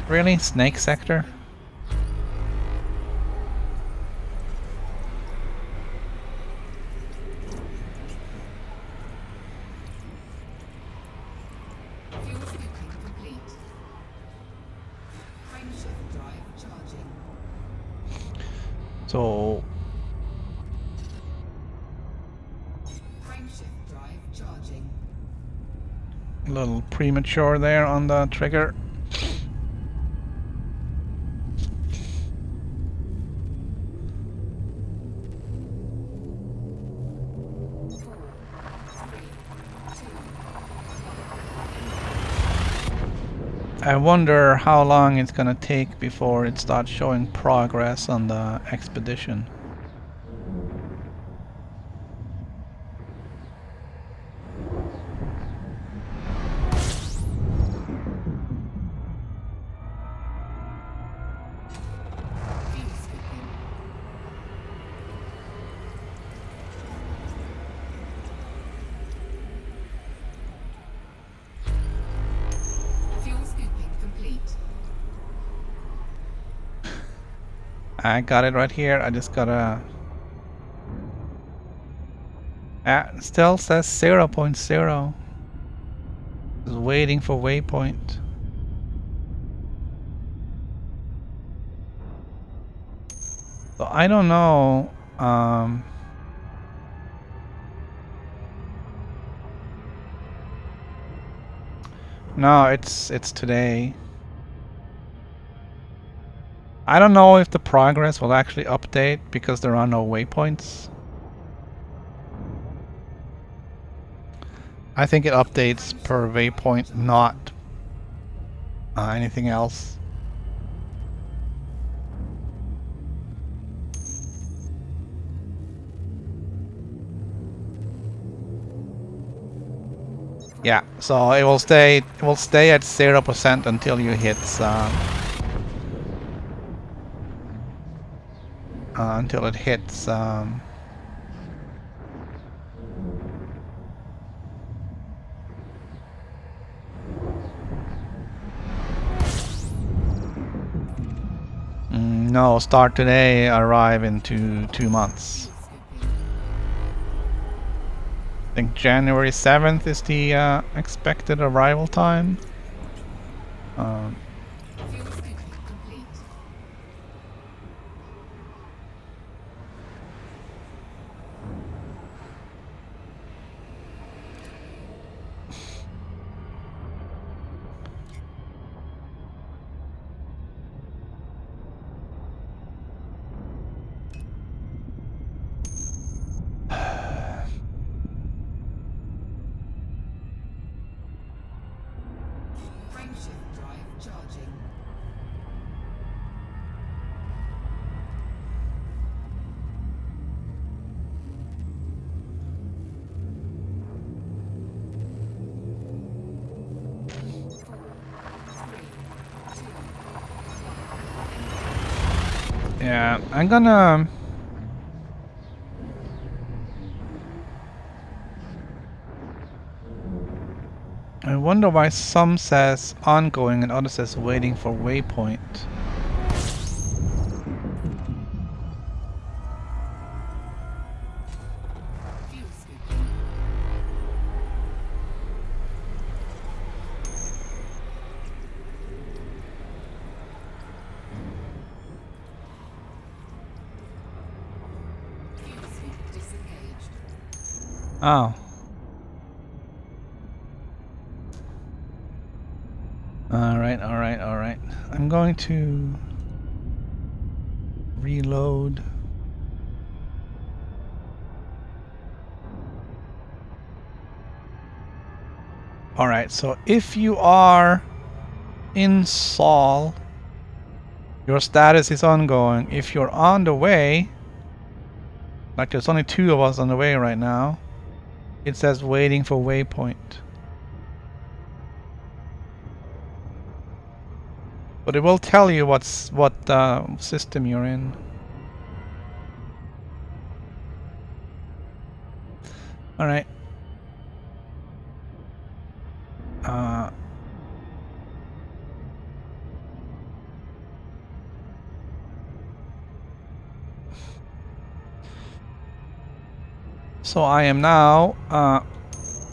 Really? Snake sector? So Frameshift drive charging. a little premature there on the trigger. I wonder how long it's gonna take before it starts showing progress on the expedition. Fuel scooping. Fuel scooping complete. I got it right here. I just gotta. It still says 0.0. Just waiting for waypoint. So I don't know. No, it's today. I don't know if the progress will actually update because there are no waypoints. I think it updates per waypoint, not anything else. Yeah, so it will stay at 0% until you hit until it hits no, start today, arrive in 2 months. I think January 7th is the expected arrival time. Fuel scooping complete. Frameshift drive charging. Yeah, I'm gonna. I wonder why some says ongoing and others says waiting for waypoint. Fuel scooping. Fuel scoop disengaged. Oh. Alright, alright, alright. I'm going to reload. Alright, so if you are in Sol, your status is ongoing. If you're on the way, like there's only 2 of us on the way right now, it says waiting for waypoint. But it will tell you what system you're in. All right. So I am now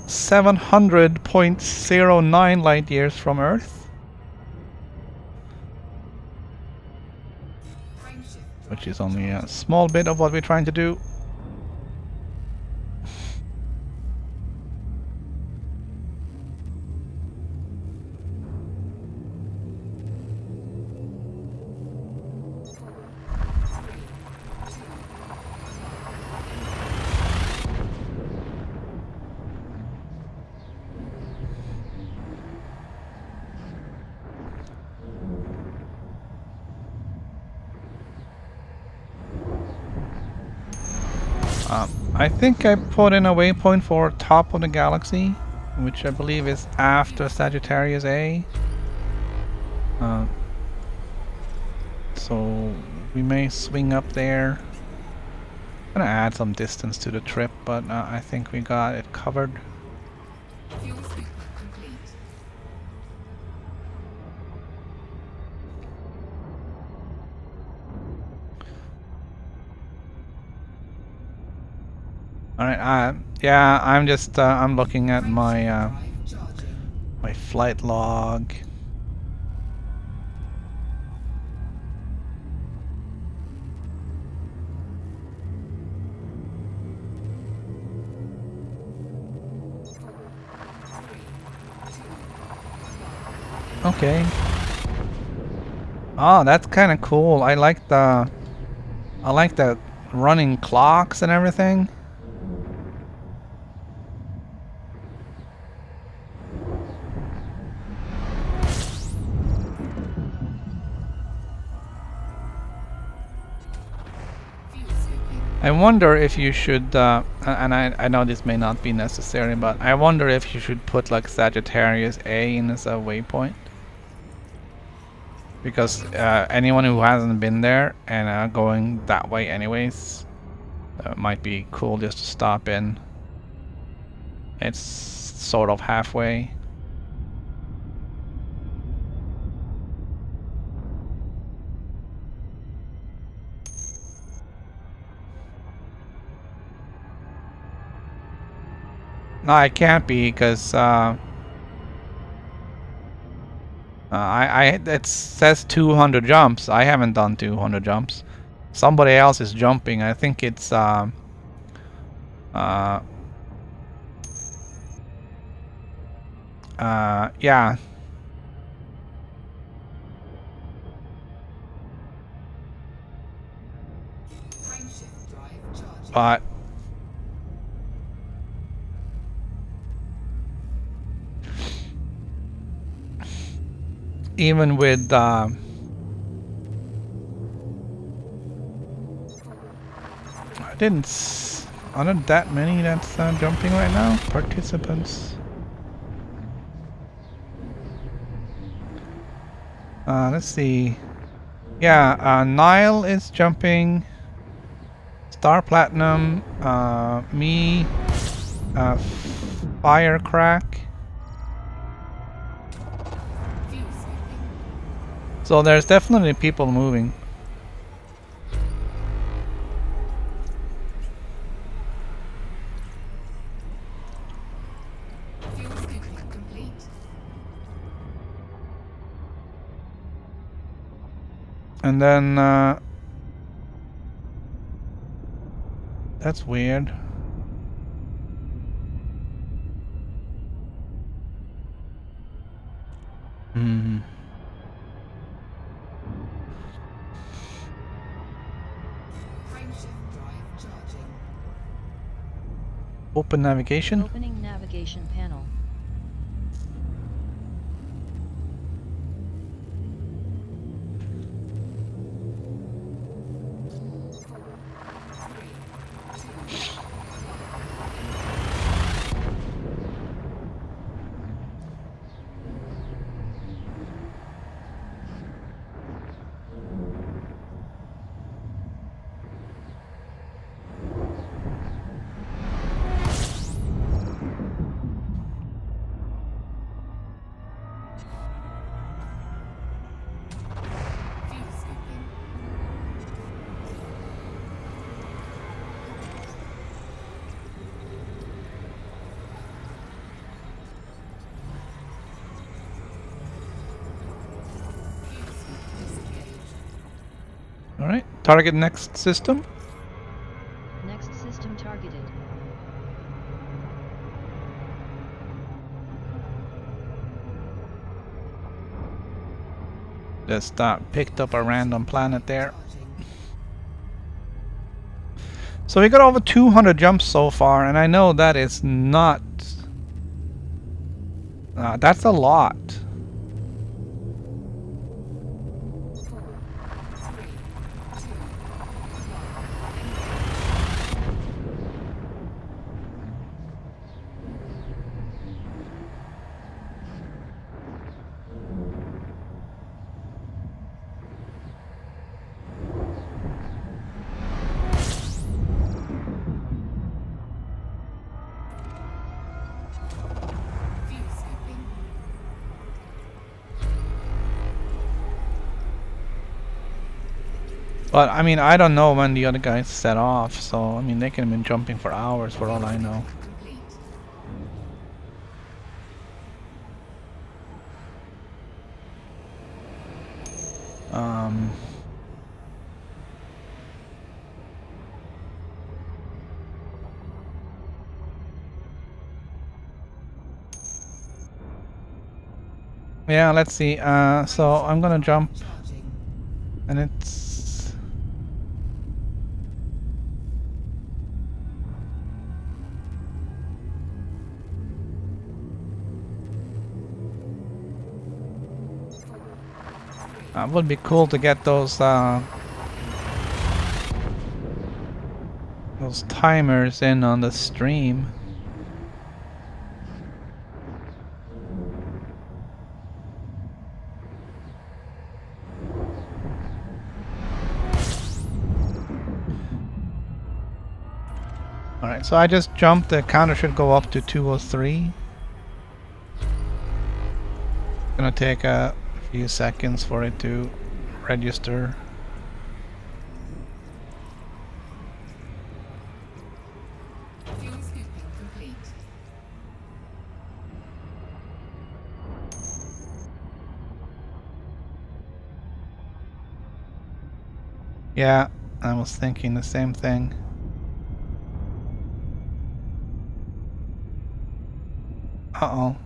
700.09 light years from Earth. which is only a small bit of what we're trying to do. I think I put in a waypoint for top of the galaxy, which I believe is after Sagittarius A. So we may swing up there. I'm gonna add some distance to the trip, but I think we got it covered. Fuel scooping complete. Alright, yeah, I'm just, I'm looking at my, Drive charging. my flight log. Okay. Oh, that's kind of cool. I like the running clocks and everything. Fuel scooping. I wonder if you should, and I know this may not be necessary, but I wonder if you should put like Sagittarius A in as a waypoint. Because anyone who hasn't been there and going that way anyways, might be cool just to stop in. It's sort of halfway. No, I can't be because it says 200 jumps. I haven't done 200 jumps. Somebody else is jumping. I think it's yeah. Frameshift drive charging. But even with aren't that many that's jumping right now? Participants. Let's see. Yeah, Nile is jumping. Star Platinum. Me. Firecrack. Fuel scooping. So there's definitely people moving. Fuel scooping complete. And then that's weird. Hmm. Frameshift drive charging. Open navigation. Opening navigation panel. Target next system. Next system targeted. Just picked up a random planet there. So we got over 200 jumps so far, and I know that is not... that's a lot. But I mean, I don't know when the other guys set off, so I mean, they can have been jumping for hours for all I know. Yeah, let's see. So I'm gonna jump, and it's... it would be cool to get those timers in on the stream. Alright, so I just jumped. The counter should go up to 203. Gonna take a few seconds for it to register. Fuel scooping complete. Yeah, I was thinking the same thing. Uh-oh.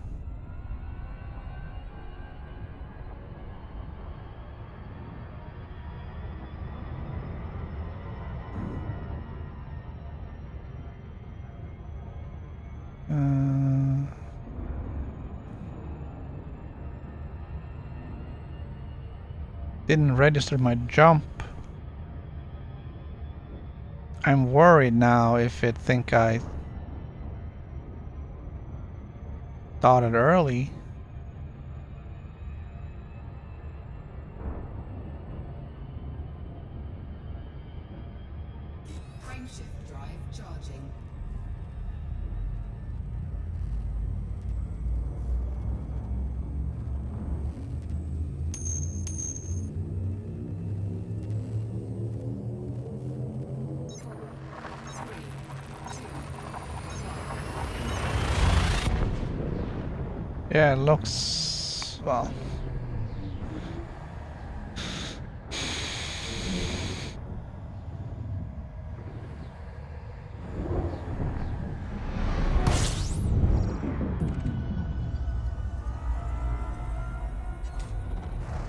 Didn't register my jump. I'm worried now if it think I started early. Frameshift drive charging. Yeah, it looks... well...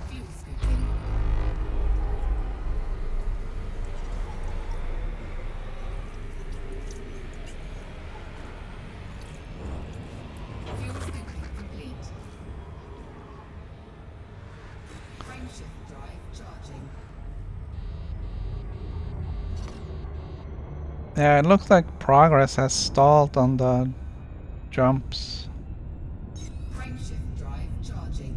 Fuel scooping. Fuel scooping complete. Frameshift drive charging. Yeah, it looks like progress has stalled on the jumps. Frameshift drive charging.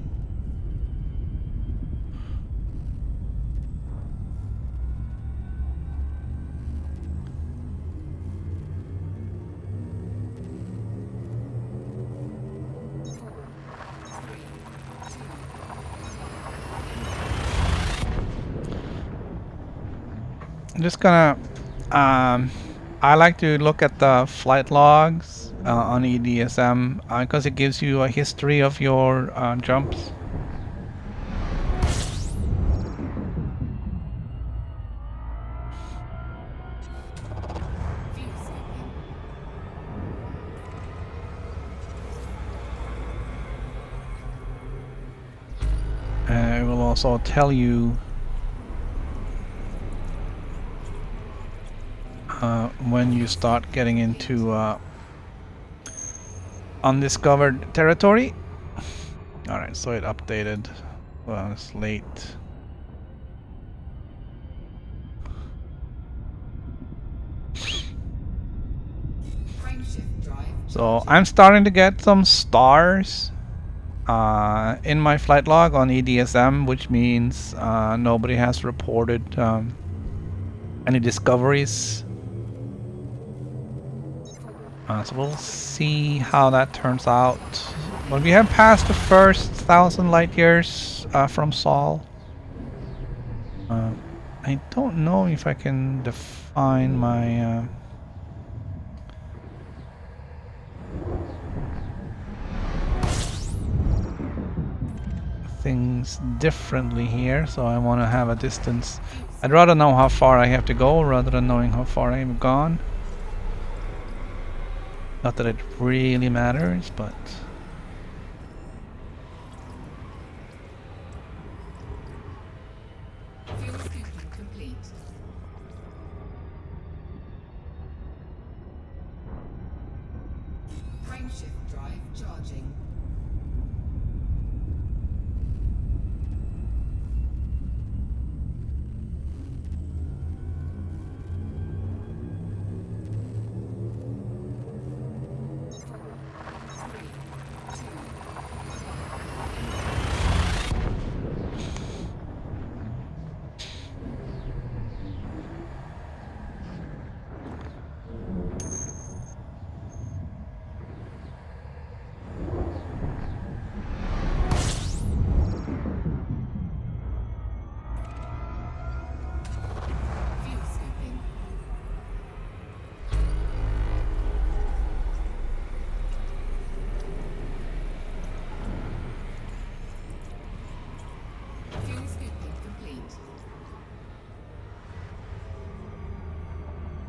I'm just gonna... I like to look at the flight logs on EDSM because it gives you a history of your jumps. also tell you when you start getting into undiscovered territory. Alright, so it updated. Well, it's late. Frameshift drive So I'm starting to get some stars in my flight log on EDSM, which means nobody has reported any discoveries. So we'll see how that turns out. But we have passed the first 1,000 light years from Sol. I don't know if I can define my things differently here, so I want to have a distance. I'd rather know how far I have to go rather than knowing how far I've gone. Not that it really matters, but fuel scooping complete. Frameshift drive charging.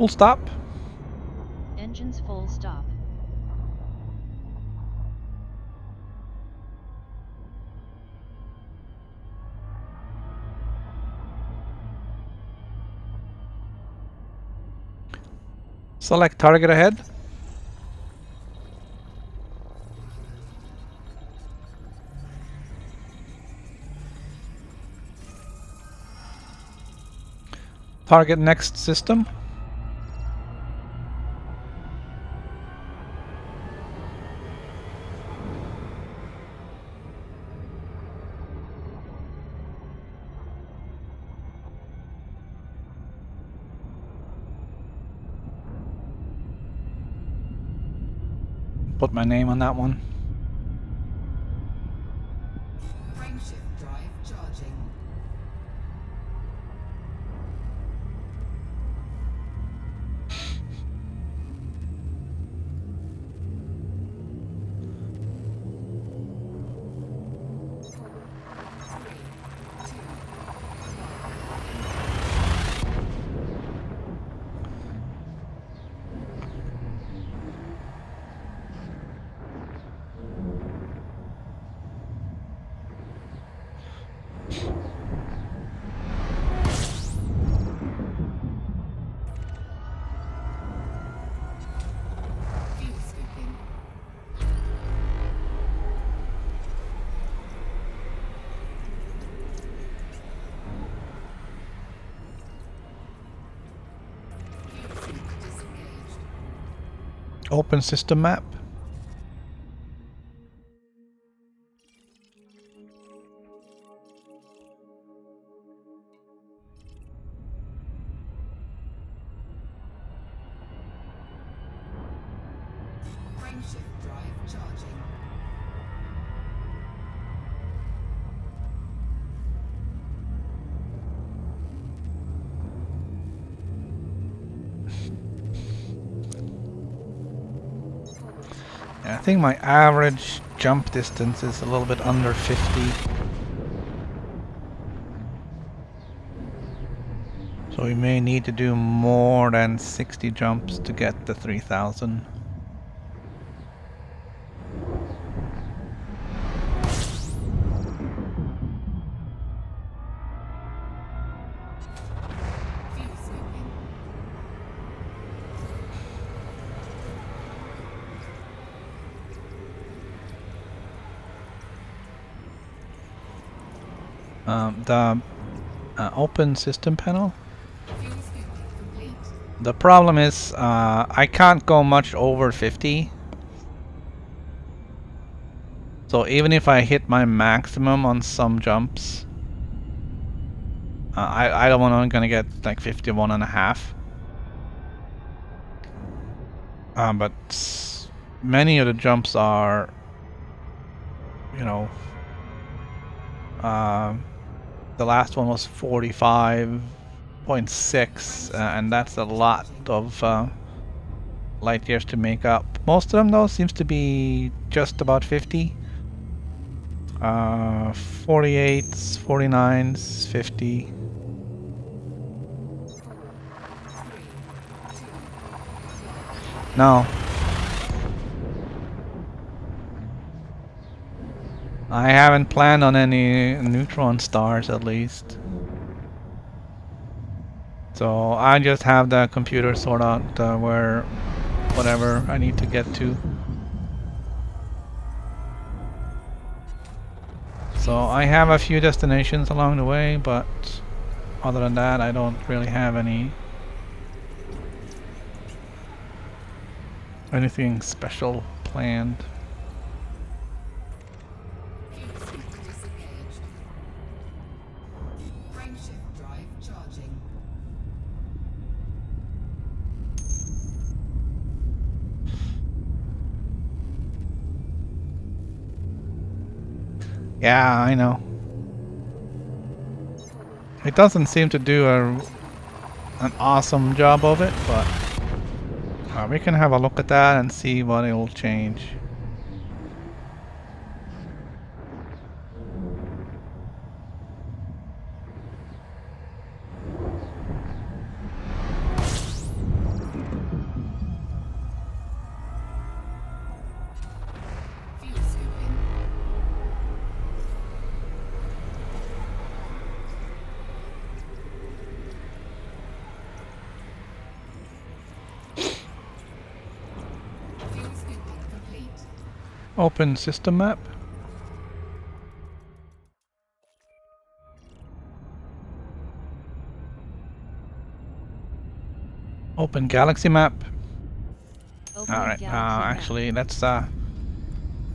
full stop. Engines full stop. Select target ahead. Target next system. Put my name on that one. Frameshift drive charging. Fuel scooping. Fuel scoop disengaged. Open system map. Frameshift drive charging. I think my average jump distance is a little bit under 50. So we may need to do more than 60 jumps to get the 3000. The open system panel. Fuel scooping complete. The problem is I can't go much over 50. So even if I hit my maximum on some jumps, I don't want I'm gonna get like 51.5. But many of the jumps are, you know, the last one was 45.6, and that's a lot of light years to make up. Most of them though seems to be just about 50. 48s, 49s, 50. No. I haven't planned on any neutron stars at least. So I just have the computer sort out where whatever I need to get to. So I have a few destinations along the way, but other than that I don't really have anything special planned. Fuel scoop disengaged. Frameshift drive charging. Yeah, I know. It doesn't seem to do an awesome job of it, but we can have a look at that and see what it'll change. Fuel scooping. Fuel scooping complete. Open system map. Open galaxy map. Open Alright, galaxy map. actually let's have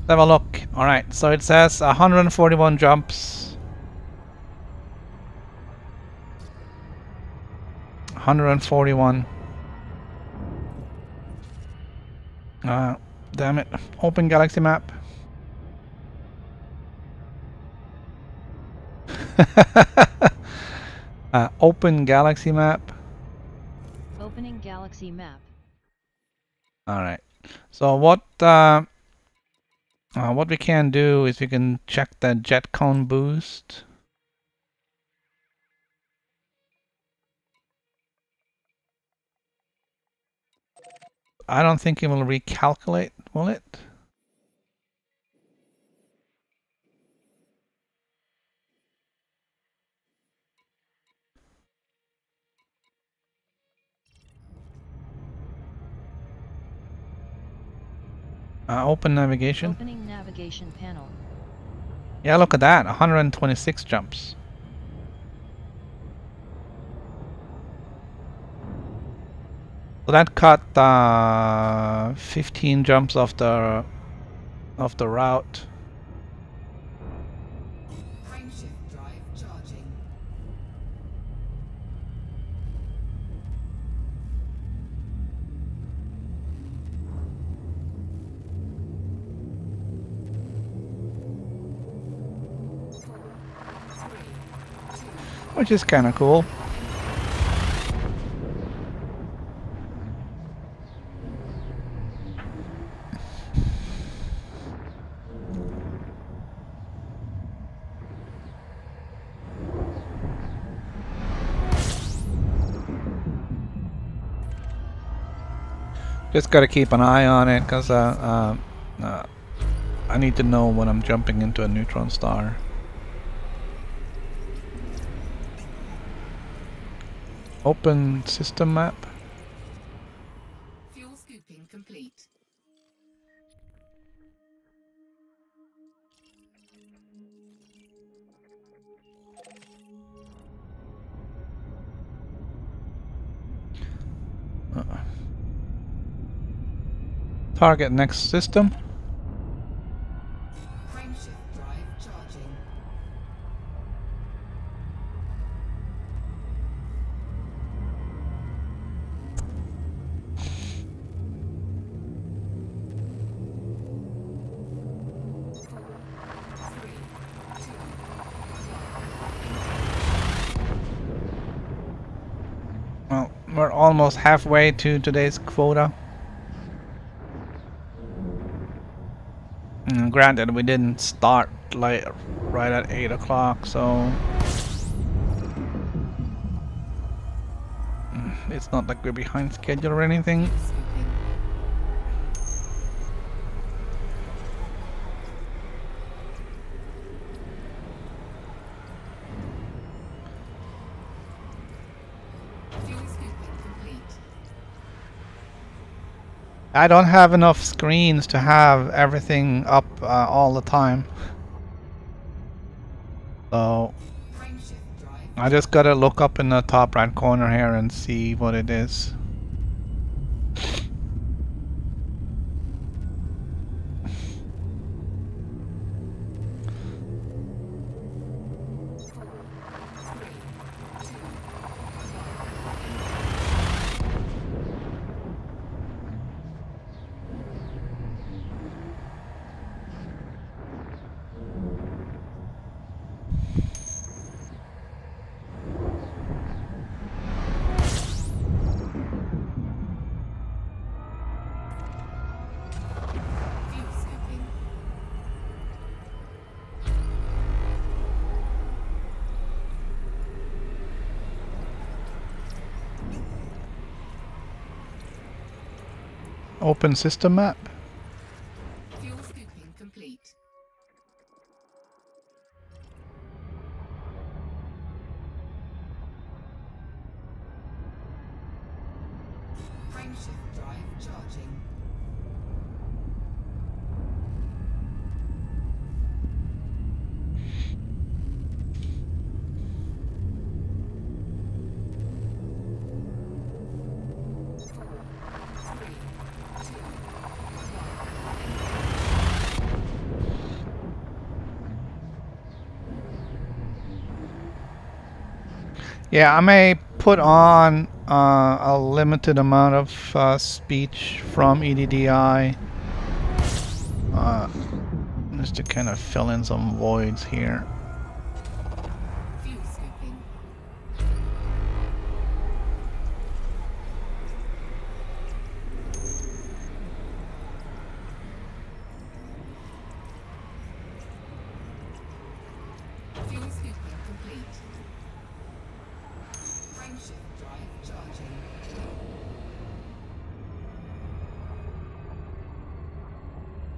a look. Alright, so it says 141 jumps. 141. Damn it. Open galaxy map. Open galaxy map. Opening galaxy map. Alright. So what we can do is we can check the jet cone boost. I don't think it will recalculate, will it? Open navigation. Opening navigation panel. Yeah, look at that. 126 jumps. So that cut 15 jumps off the route. Frameshift drive charging. Which is kind of cool. Just gotta keep an eye on it, because I need to know when I'm jumping into a neutron star. Open system map. Fuel scooping complete. Target next system. Frameshift drive charging. Well, we're almost halfway to today's quota. Granted, we didn't start like right at 8 o'clock, so it's not like we're behind schedule or anything. Scooping. Fuel scooping complete. I don't have enough screens to have everything up all the time. So Frameshift drive. I just gotta look up in the top right corner here and see what it is. Fuel scooping. Open system map. Fuel scooping complete. Frameshift drive charging. Yeah, I may put on a limited amount of speech from EDDI just to kind of fill in some voids here. Fuel scooping. Fuel scooping complete. Frameshift drive charging.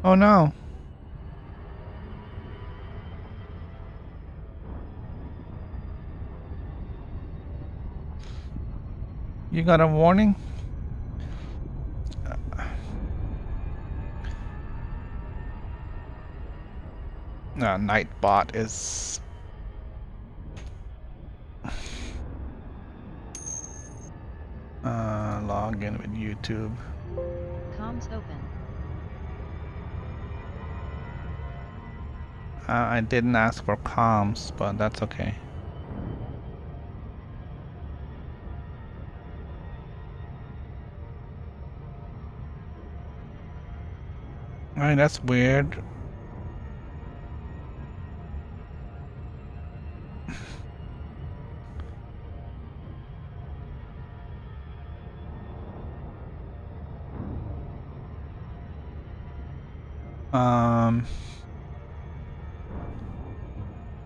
Oh no. You got a warning? Nightbot is... log in with YouTube. Comms open. I didn't ask for comms, but that's okay. Alright, that's weird.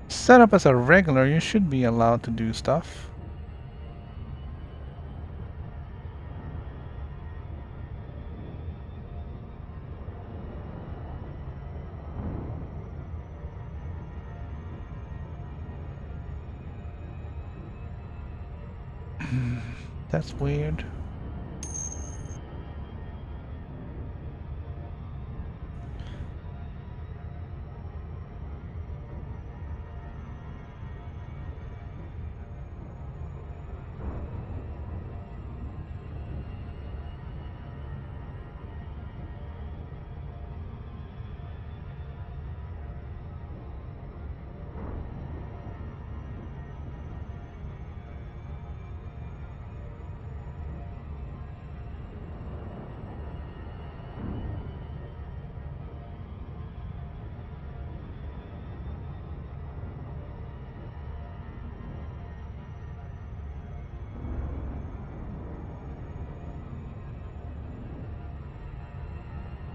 Set up as a regular, you should be allowed to do stuff. That's weird.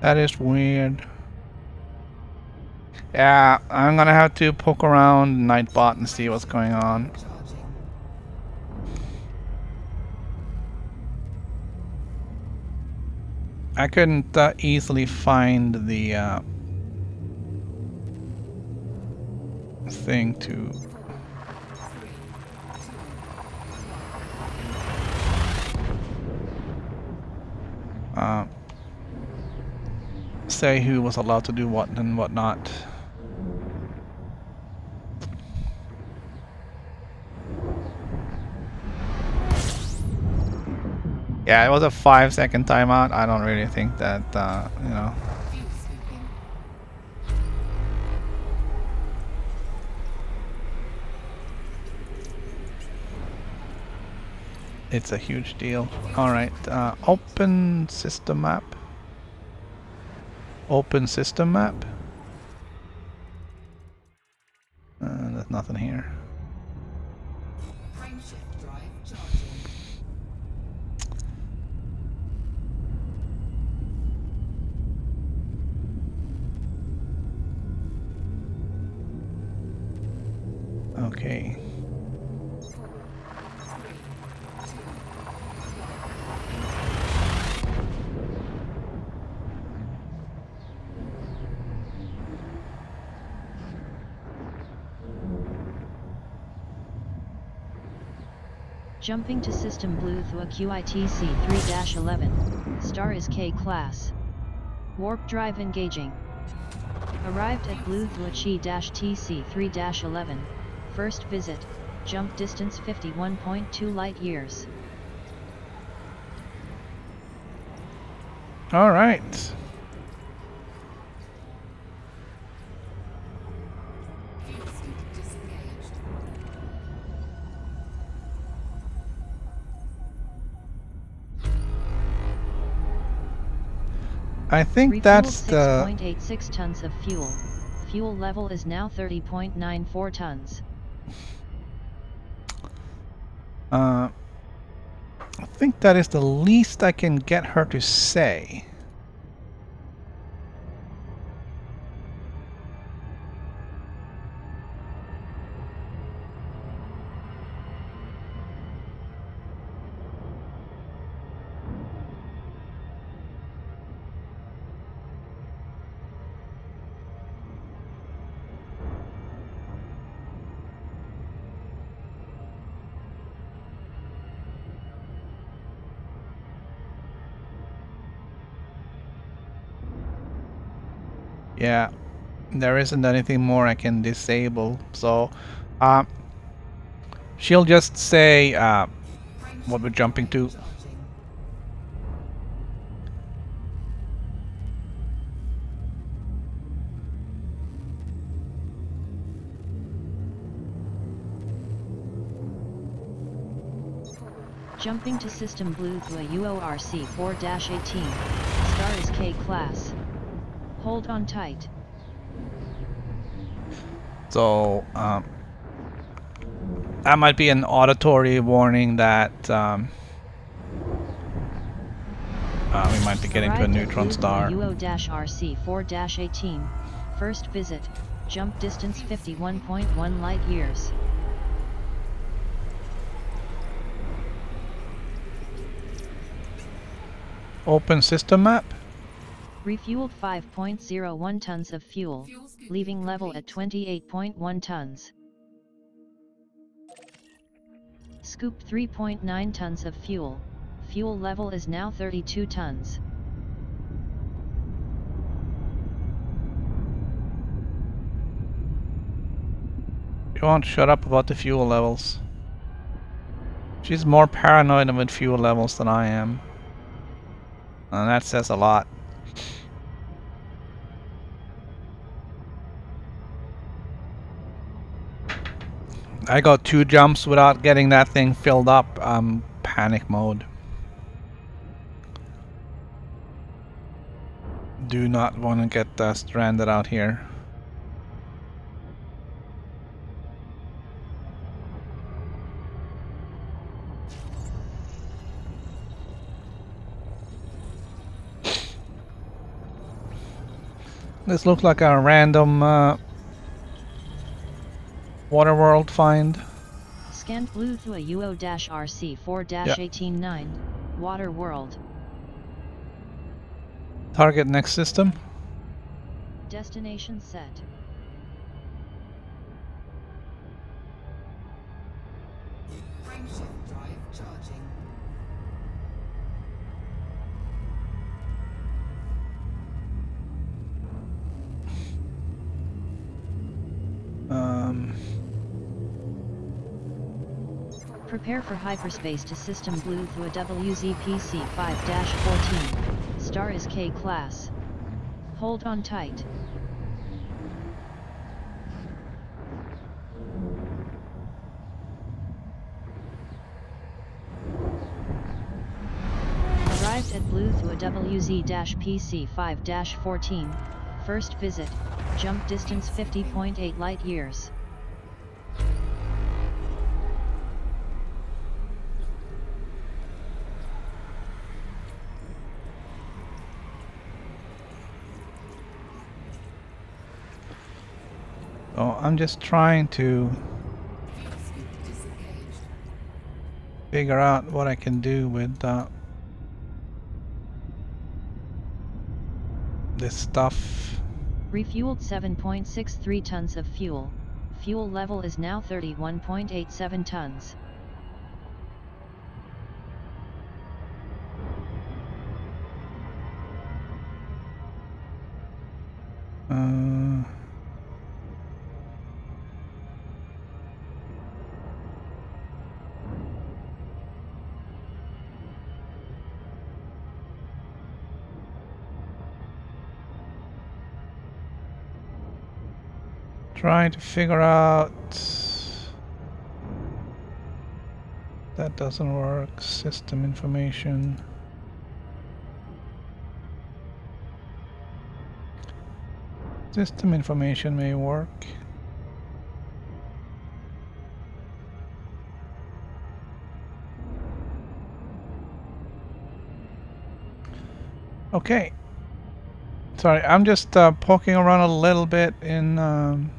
That is weird. Yeah, I'm gonna have to poke around Nightbot and see what's going on. Charging. I couldn't easily find the thing to... say who was allowed to do what and what not. Yeah, it was a 5-second timeout. I don't really think that, you know. Fuel scooping. It's a huge deal. Alright, open system map. Open system map. There's nothing here. Frameshift drive charging. Okay. 4, 3, 2, Jumping to System Blue through a QITC 3-11. Star is K class. Warp drive engaging. Arrived at Blue through a Chi-TC 3-11. First visit. Jump distance 51.2 light years. All right. fuel scoop disengaged. I think Refueled that's the... 6.86 tons of fuel. Fuel level is now 30.94 tons. I think that is the least I can get her to say. Yeah, there isn't anything more I can disable, so she'll just say what we're jumping to. Charging. Jumping to System Blue through a UORC 4-18. Star is K class. Hold on tight. So that might be an auditory warning that we might be getting to a Arrived at neutron Blue star. through a UO-RC 4-18. First visit. Jump distance 51.1 light years. Open system map. Refueled 5.01 tons of fuel, leaving level at 28.1 tons. Scooped 3.9 tons of fuel. Fuel level is now 32 tons. You won't shut up about the fuel levels. She's more paranoid about fuel levels than I am. And that says a lot. I got 2 jumps without getting that thing filled up. Panic mode. Do not want to get stranded out here. This looks like a random water world find. Scanned blue through a UO-RC4-189, Water World. Target next system. Destination set. Frameshift drive charging. Prepare for hyperspace to system blue through a WZPC-5-14. Star is K class. Hold on tight. Arrived at blue through a WZ-PC-5-14. First visit, jump distance 50.8 light years. Oh, I'm just trying to Fuel scoop disengaged. figure out what I can do with this stuff. Refueled 7.63 tons of fuel. Fuel level is now 31.87 tons. Trying to figure out. That doesn't work. System information. System information may work. Okay. Sorry, I'm just poking around a little bit in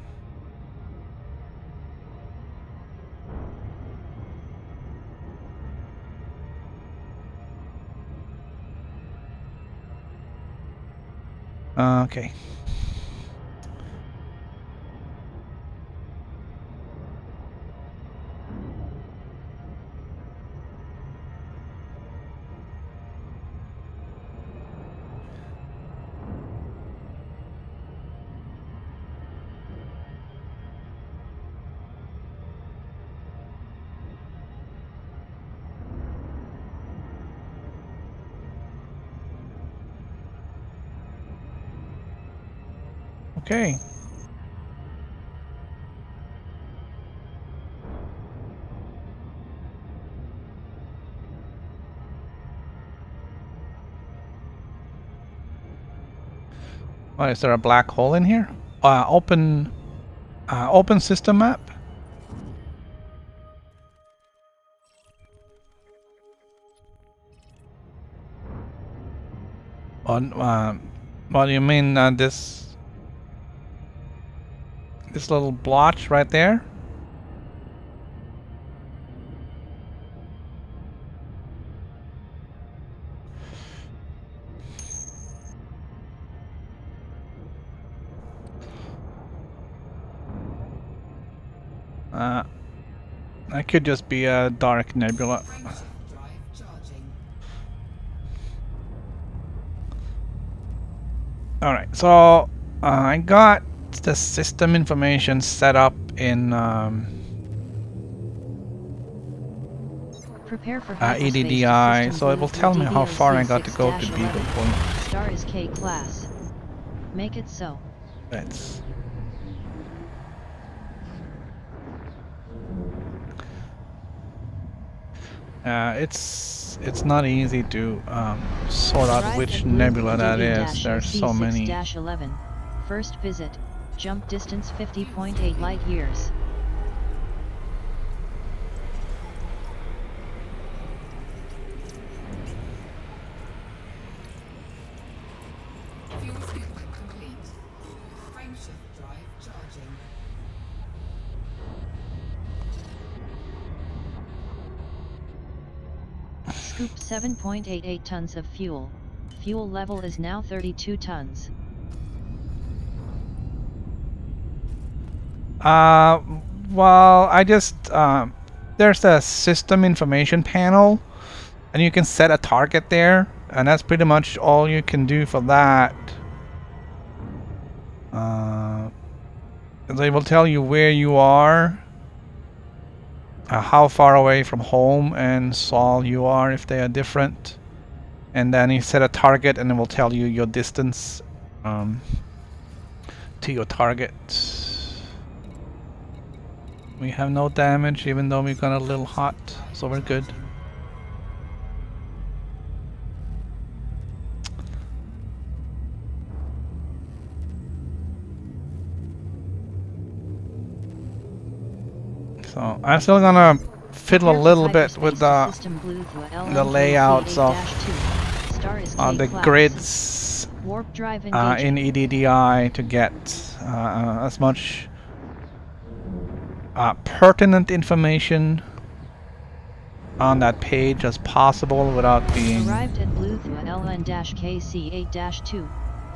okay. Okay. Oh, is there a black hole in here? Open system map. On what do you mean? This little blotch right there? That could just be a dark nebula. Frameshift drive charging. Alright, so I got the system information set up in Prepare for EDDI, so it will tell me how far I got to go to Beagle Point. Star is K class. Make it so. Let's. It's not easy to sort out Arrived which at blue nebula that DD-OC is. There's so many. 6-11. First visit, jump distance 50.8 light years. Fuel scoop complete. Scoop 7.88 tons of fuel. Fuel level is now 32 tons. Well, I just there's a system information panel, and you can set a target there, and that's pretty much all you can do for that. They will tell you where you are, how far away from home and Sol you are if they are different, and then you set a target, and it will tell you your distance to your target. We have no damage, even though we got a little hot, so we're good. So I'm still gonna fiddle a little bit with the layouts of the grids in EDDI to get as much pertinent information on that page as possible without being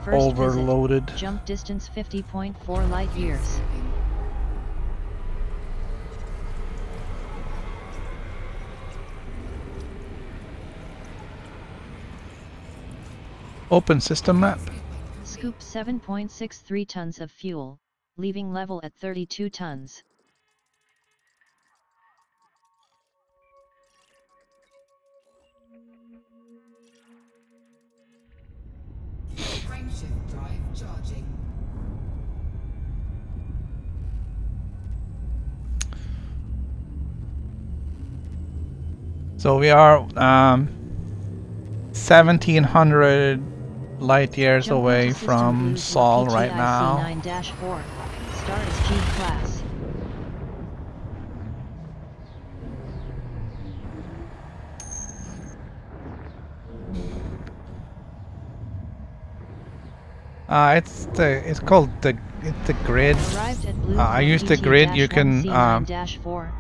overloaded. Visit. Jump distance 50.4 light years. Open system map. Scoop 7.63 tons of fuel, leaving level at 32 tons. Frameshift drive charging. So we are 1700 light years Jump away into from System Sol Blue right now. PTIC 9-4. Star is G class. It's called the grid. Arrived at Blue I use the grid. You can C9-4.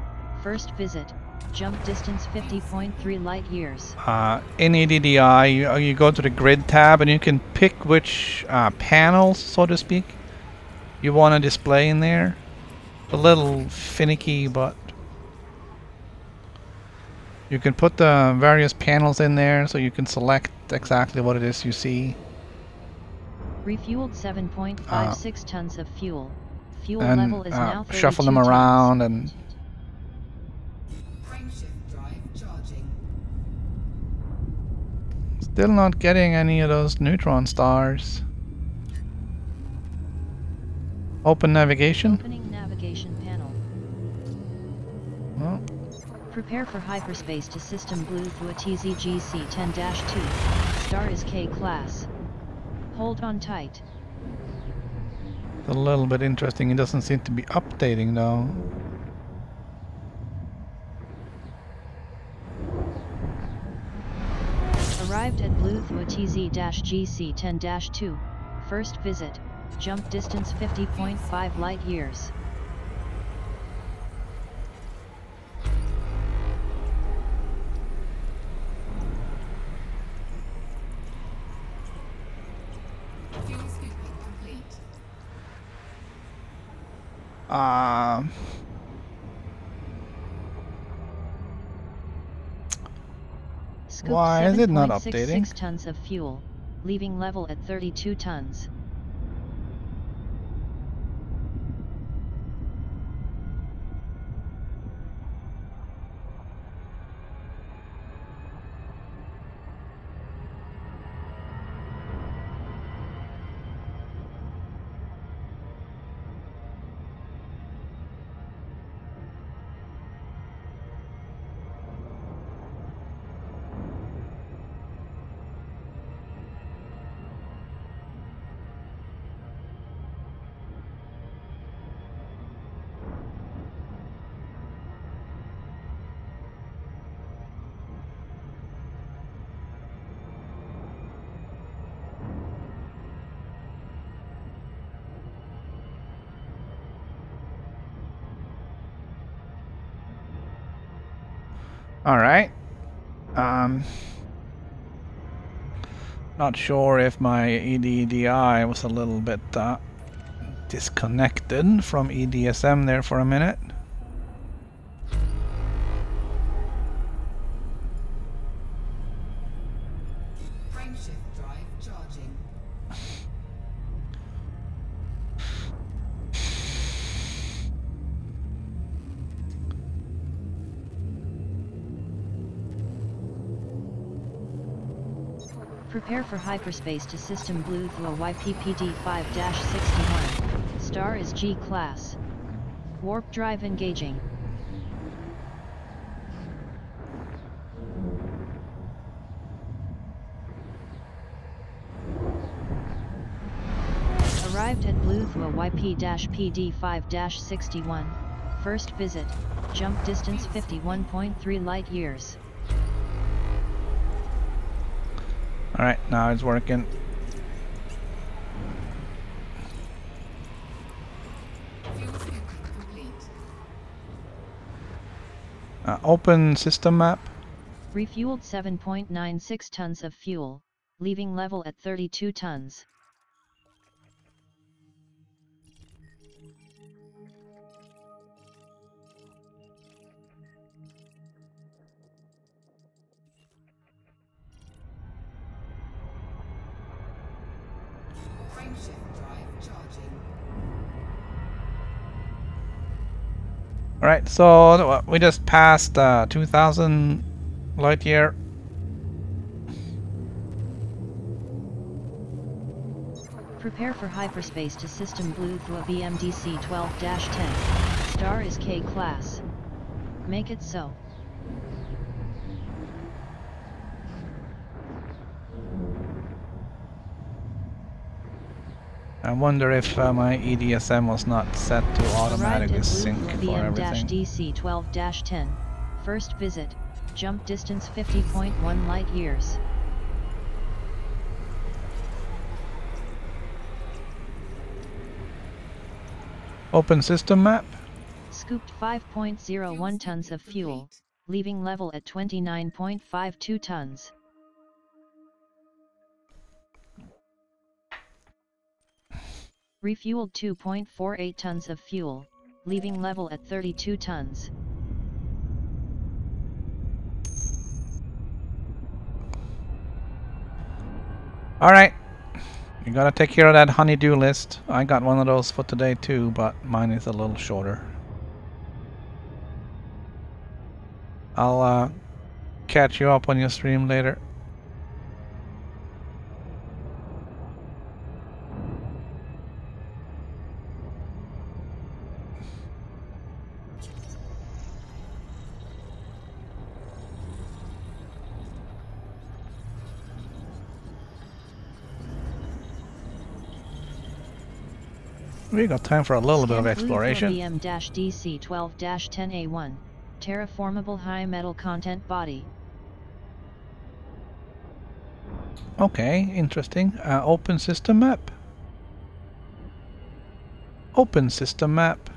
First visit. Jump distance 50.3 light years. in EDDI you go to the grid tab and you can pick which panels, so to speak, you want to display in there. A little finicky, but you can put the various panels in there so you can select exactly what it is you see. Refueled 7.56 tons of fuel. Fuel And level is now 32 shuffle them tons. around and Frameshift drive charging. still not getting any of those neutron stars. Open navigation. Opening navigation panel. Well, Prepare for hyperspace to System Blue through a TZGC 10-2. Star is K class. Hold on tight. it's a little bit interesting. It doesn't seem to be updating though. Arrived at Blue through a TZ-GC 10-2. First visit. Jump distance 50.5 light years. Fuel scooping complete. Scoop Why is it not 7.66 updating? tons of fuel, leaving level at 32 tons. All right. Not sure if my EDDI was a little bit disconnected from EDSM there for a minute. Frameshift drive charging. Prepare for hyperspace to System Blue through a YPPD 5-61. Star is G class. Warp drive engaging. Arrived at Blue through a YP-PD 5-61. First visit. Jump distance 51.3 light years. Alright, now it's working. Fuel scooping complete. Open system map. Refueled 7.96 tons of fuel, leaving level at 32 tons. Frameshift drive charging. Alright, so we just passed 2000 light year. Prepare for hyperspace to System Blue through a BMDC 12-10. Star is K class. Make it so. I wonder if my EDSM was not set to automatically sync for everything. BM-DC 12-10. First visit. Jump distance 50.1 light years. Open system map. Scooped 5.01 tons of fuel, leaving level at 29.52 tons. Refueled 2.48 tons of fuel, leaving level at 32 tons. Alright, you gotta take care of that honeydew list. I got one of those for today too, but mine is a little shorter. I'll catch you up on your stream later. We got time for a little bit of exploration. BM-DC 12-10A1, terraformable high metal content body. Okay, interesting. Open system map. Open system map.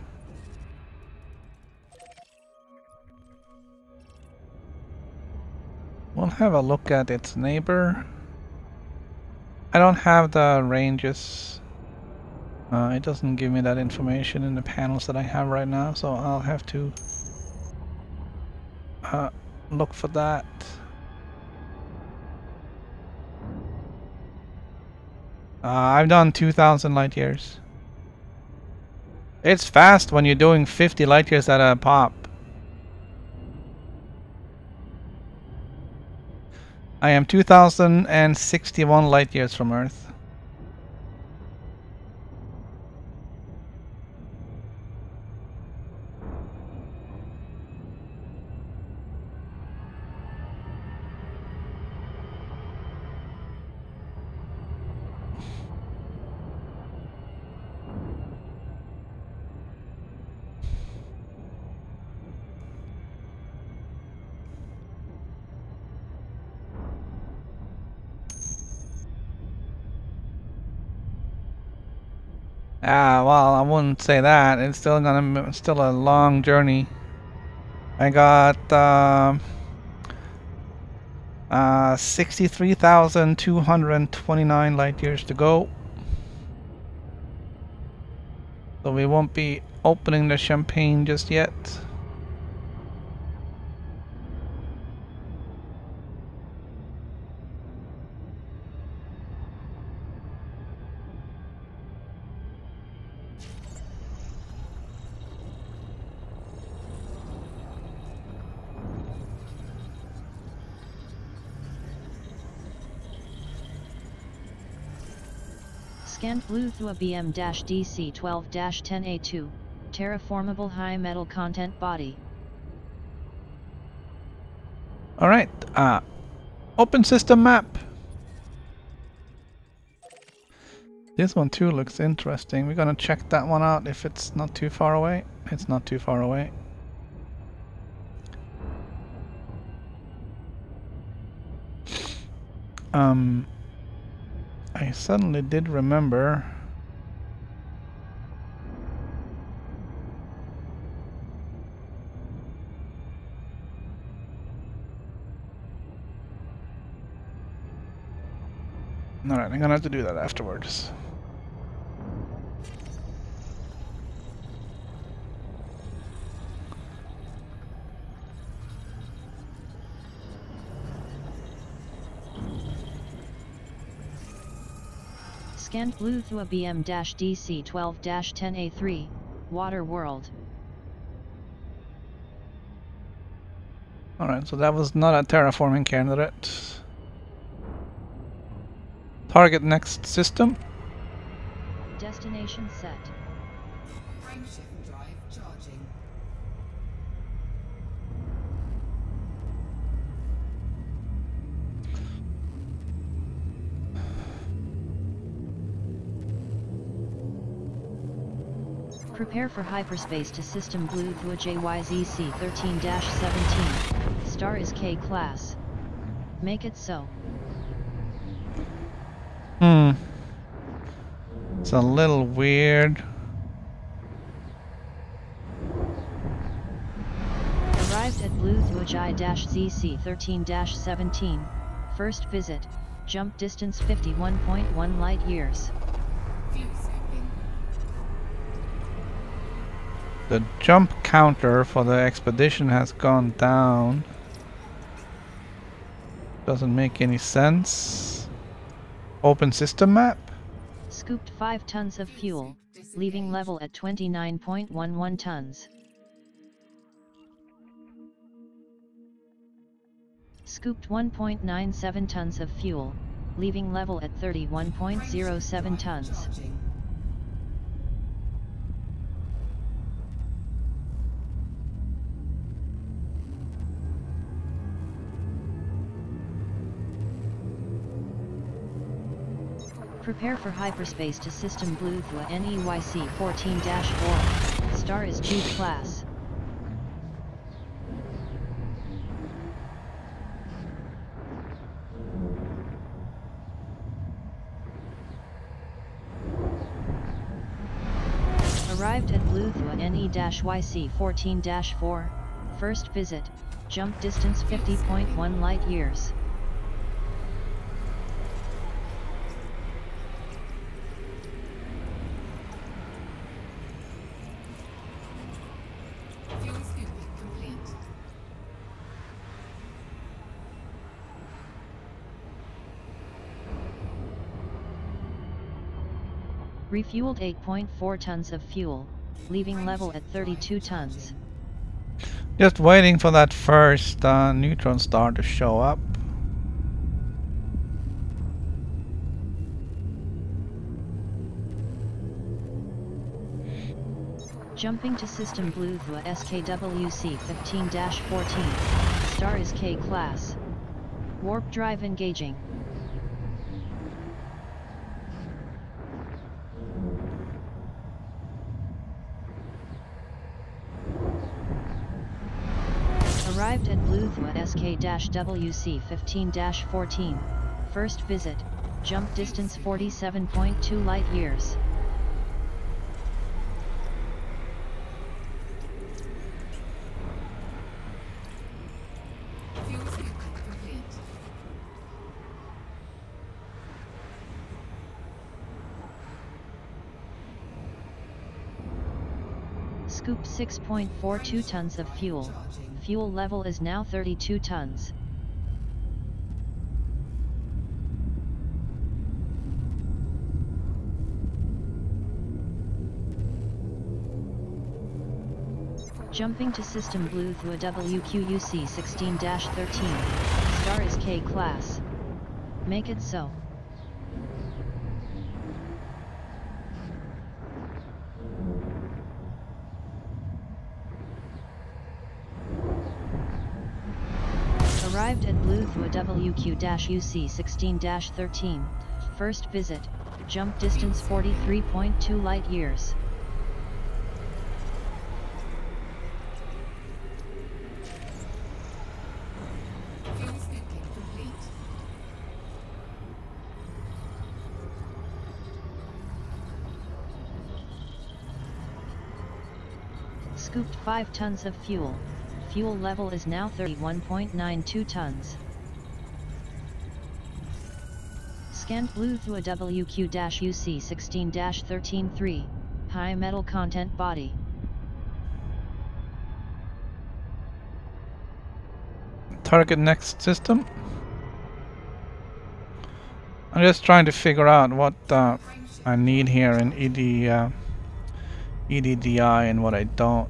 We'll have a look at its neighbor. I don't have the ranges. It doesn't give me that information in the panels that I have right now, so I'll have to look for that. I've done 2000 light years. It's fast when you're doing 50 light years at a pop. I am 2061 light years from Earth. Well, I wouldn't say that. It's still a long journey. I got 63,229 light years to go. So we won't be opening the champagne just yet. Scanned blue through a BM-DC12-10A2, terraformable high metal content body. Alright, open system map. This one too looks interesting. We're gonna check that one out if it's not too far away. It's not too far away. I suddenly did remember alright, I'm gonna have to do that afterwards. Scanned blue through a BM-DC12-10A3, Water World. Alright, so that was not a terraforming candidate. Target next system. Destination set. Frameshift drive charging. Prepare for hyperspace to system blue through a JYZC13-17. Star is K class. Make it so. It's a little weird. Arrived at blue through a JY-ZC13-17. First visit. Jump distance 51.1 light years. Fuel scooping. The jump counter for the expedition has gone down. Doesn't make any sense. Open system map. Scooped 5 tons of fuel, leaving level at 29.11 tons. Scooped 1.97 tons of fuel, leaving level at 31.07 tons. Charging. Prepare for hyperspace to system blue through a NEYC 14-4. Star is G class. Arrived at blue through a NE-YC 14-4. First visit. Jump distance 50.1 light years. Fuel scooping complete. Refueled 8.4 tons of fuel, leaving level at 32 tons. Just waiting for that first neutron star to show up. Jumping to system blue through a SKWC 15-14. Star is K class. Warp drive engaging. Arrived at blue through a SK-WC 15-14. First visit. Jump distance 47.2 light years. Fuel scooping complete. Scoop 6.42 tons of fuel. Fuel level is now 32 tons. Jumping to System Blue through a WQUC 16-13. Star is K class. Make it so. Arrived at Blue through a WQ-UC 16-13. First visit. Jump distance 43.2 light years. Scooped 5 tons of fuel. Fuel level is now 31.92 tons. Scanned Blue through a WQ-UC 16-13-3. High metal content body. Target next system. I'm just trying to figure out what I need here in EDDI and what I don't.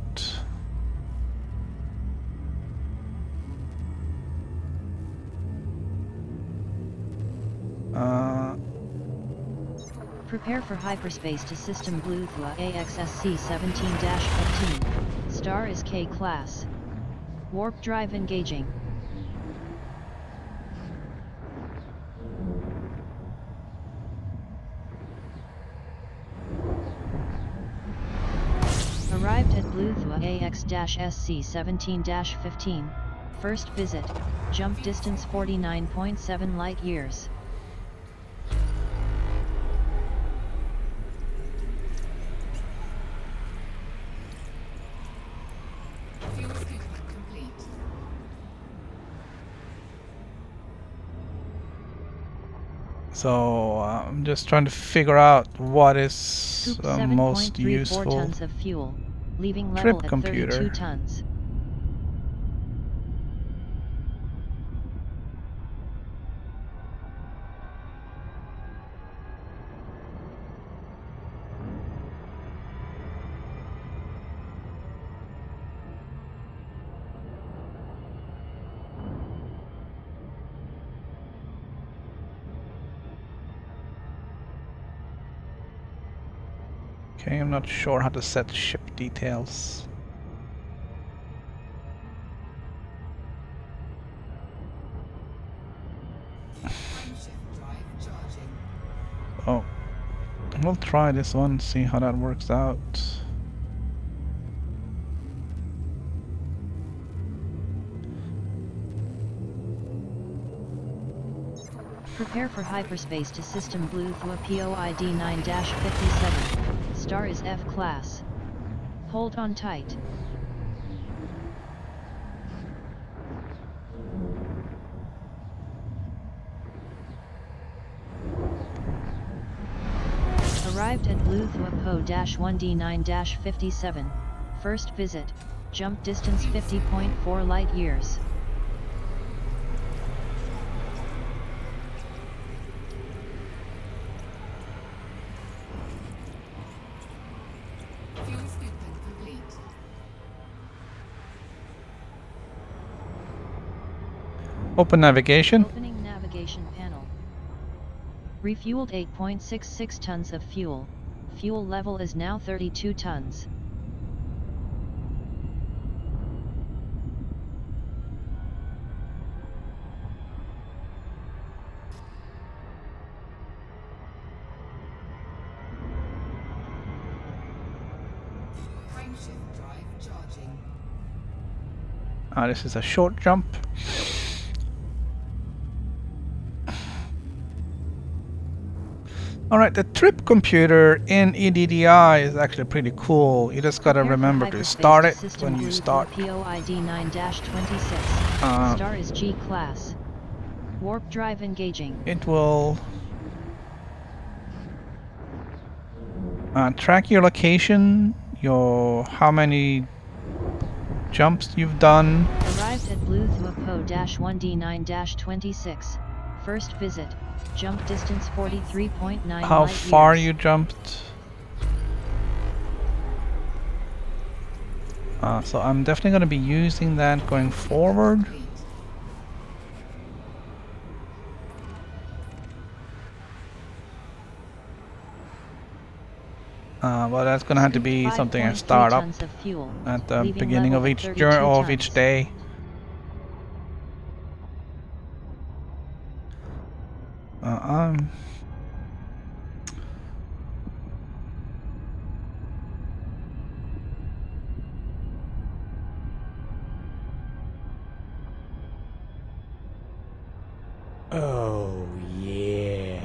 Prepare for hyperspace to System Blue through a AXSC 17-15. Star is K class. Warp drive engaging. Arrived at Blue through a AX-SC 17-15. First visit. Jump distance 49.7 light years. So I'm just trying to figure out what is most 7.34 useful. tons of fuel, leaving level Trip at computer. 32 tons. Okay, I'm not sure how to set ship details. Oh, we'll try this one, see how that works out. Prepare for hyperspace to System Blue through a POID 9-57. Star is F class. Hold on tight. Arrived at Blue through a PO-1D 9-57. First visit. Jump distance 50.4 light years. Open navigation. Opening navigation panel. Refueled 8.66 tons of fuel. Fuel level is now 32 tons. Frameshift drive charging. This is a short jump. Alright, the trip computer in EDDI is actually pretty cool. You just gotta remember to start it when you start. POID 9-26. Star is G class. Warp drive engaging. It will track your location how many jumps you've done. Arrived at Blue Thuapo-1D9-26. First visit. Jump distance 43.9 How light far years. you jumped. So I'm definitely going to be using that going forward. Complete. But that's going to have to be something I 5.3 start up tons of fuel, at the leaving beginning level of at each 32 journey of tons. each day. Oh, yeah.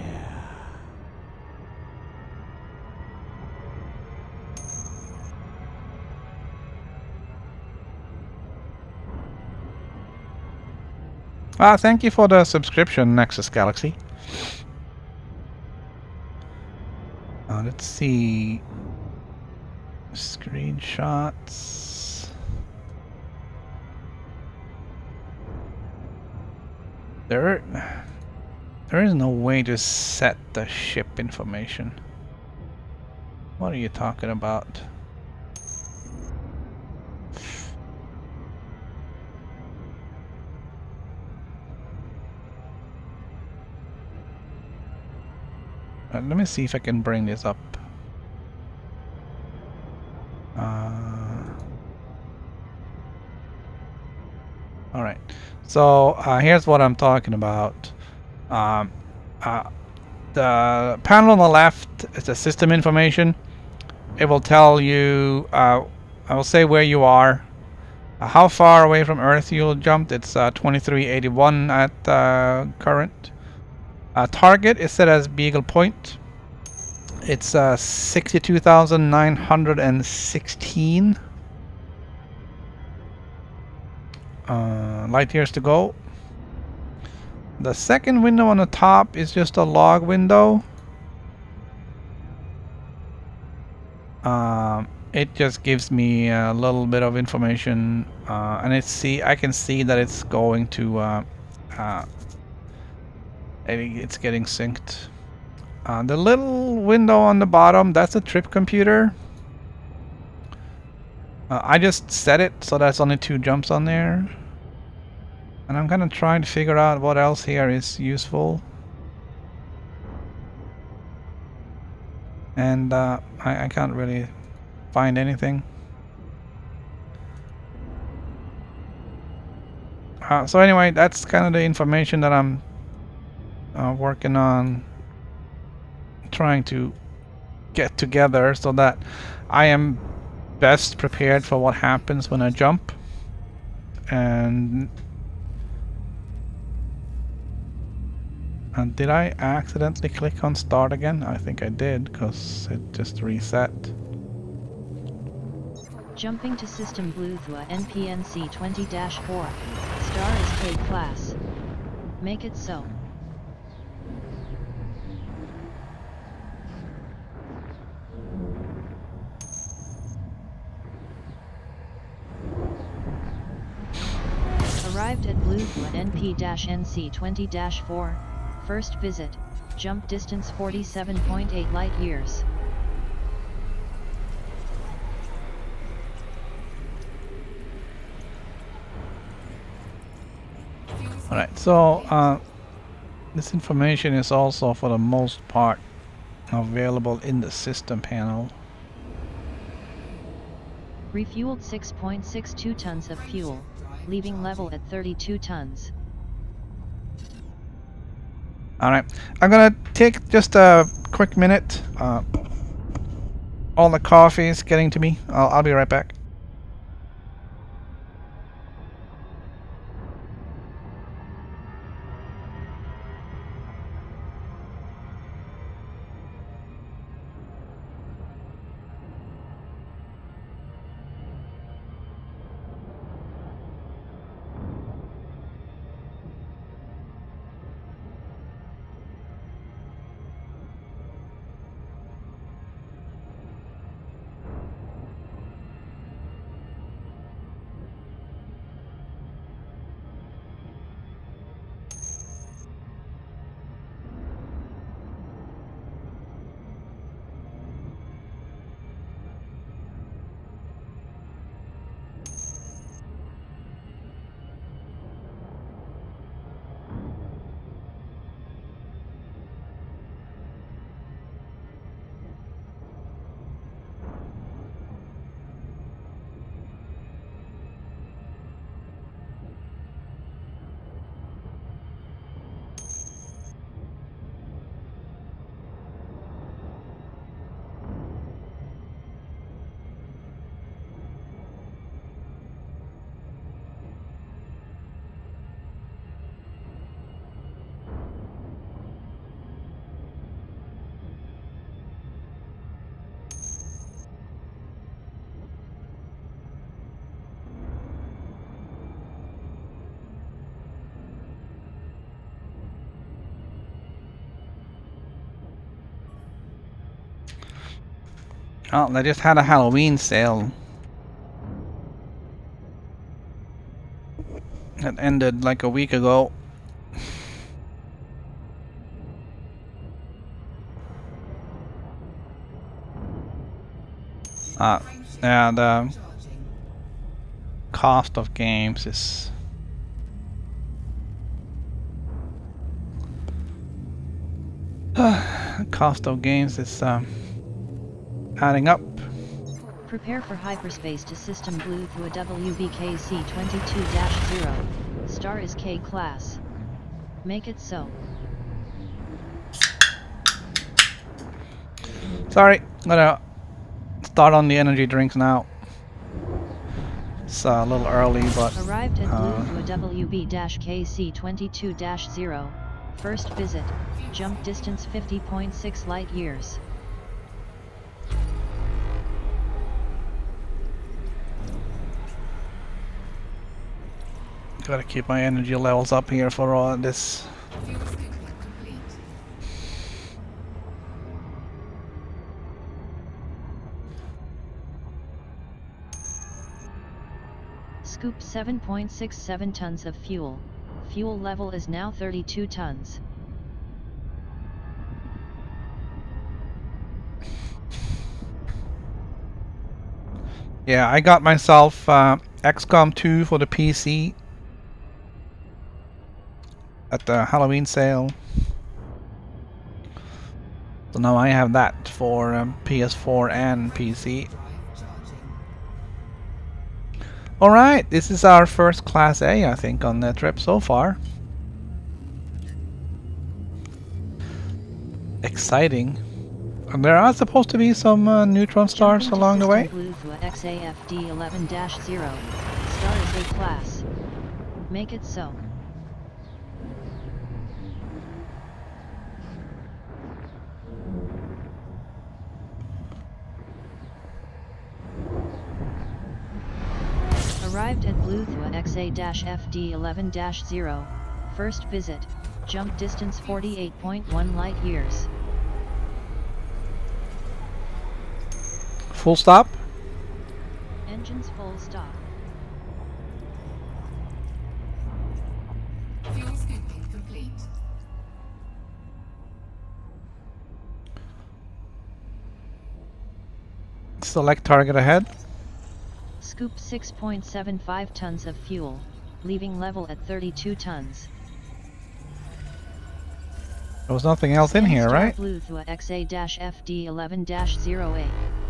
Thank you for the subscription, Nexus Galaxy. Let's see. Screenshots. There is no way to set the ship information. What are you talking about? Let me see if I can bring this up. Alright, so here's what I'm talking about. The panel on the left is the system information. It will tell you, I will say where you are, how far away from Earth you jumped. It's 2381 at current. Target is set as Beagle Point. It's 62,916 light years to go. The second window on the top is just a log window. It just gives me a little bit of information, and I can see that it's going to it's getting synced. The little window on the bottom, that's a trip computer. I just set it so that's only 2 jumps on there. And I'm gonna try to figure out what else here is useful. And I can't really find anything. So anyway, that's kind of the information that I'm working on trying to get together so that I am best prepared for what happens when I jump. And did I accidentally click on start again? I think I did, because it just reset. Jumping to System Blue Thua NPNC 20-4. Star is K class. Make it so. Arrived at Blue Thua NP-NC 20-4. First visit. Jump distance 47.8 light years. Alright, so this information is also for the most part available in the system panel. Refueled 6.62 tons of fuel, leaving level at 32 tons. Alright, I'm gonna take just a quick minute. All the coffee is getting to me. I'll be right back. Oh, they just had a Halloween sale. It ended like a week ago. Yeah, the cost of games is adding up. Prepare for hyperspace to System Blue through a WBKC-22-0. Star is K class. Make it so. Sorry, I'm gonna start on the energy drinks now. It's a little early, but Arrived at Blue through a WB-KC-22-0. First visit, jump distance 50.6 light years. gotta keep my energy levels up here for all this. Fuel scooping complete. Scoop 7.67 tons of fuel. Fuel level is now 32 tons. Yeah, I got myself XCOM 2 for the PC at the Halloween sale. So now I have that for PS4 and PC. Alright, this is our first Class A, I think, on the trip so far. Exciting. And there are supposed to be some neutron stars along the way. Blue through XAFD 11-0. Star is A class. Make it so. Arrived at Blue through XA-FD 11-0. First visit. Jump distance 48.1 light years. Full stop. Engines full stop. Fuel scooping complete. Select target ahead. Scoop 6.75 tons of fuel, leaving level at 32 tons. There was nothing else in here, right? Blue through XA-FD 11-0A.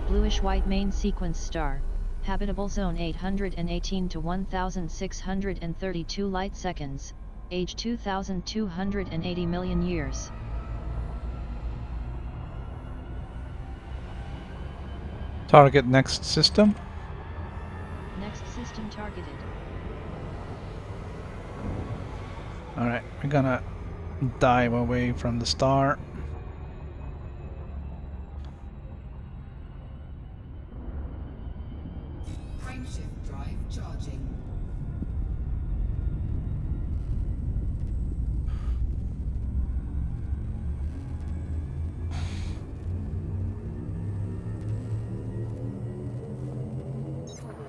Bluish white main sequence star. Habitable zone 818 to 1632 light seconds. Age 2280 million years. Target next system. Next system targeted. Alright, we're gonna dive away from the star. Frameshift drive charging.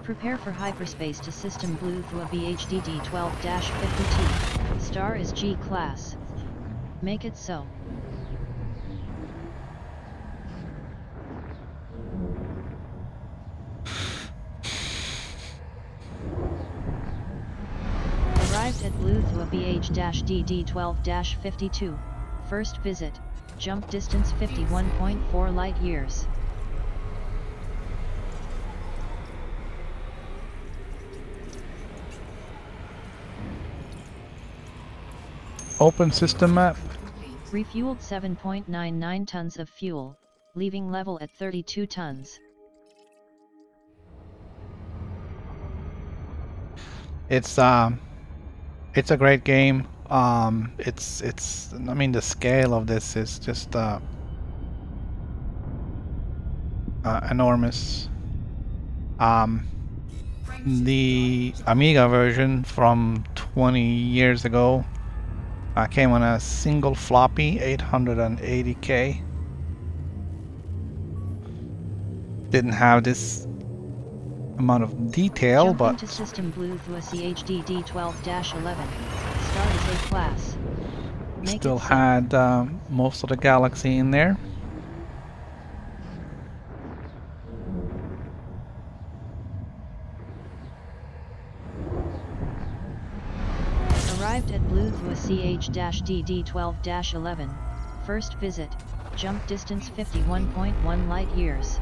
Prepare for hyperspace to System Blue through a BHDD 12-50T. Star is G class. Make it so. Arrived at Blue through a BH-DD 12-52. First visit. Jump distance 51.4 light years. Open system map. Refueled 7.99 tons of fuel, leaving level at 32 tons. It's a great game. I mean, the scale of this is just enormous. The Amiga version from 20 years ago came on a single floppy, 880K. didn't have this amount of detail, Jumping but to System Blue through a CHD D12-11. Star is A class. Make still it sync. had most of the galaxy in there. Arrived at Blue through a CH-D D12-11. First visit. Jump distance 51.1 light years.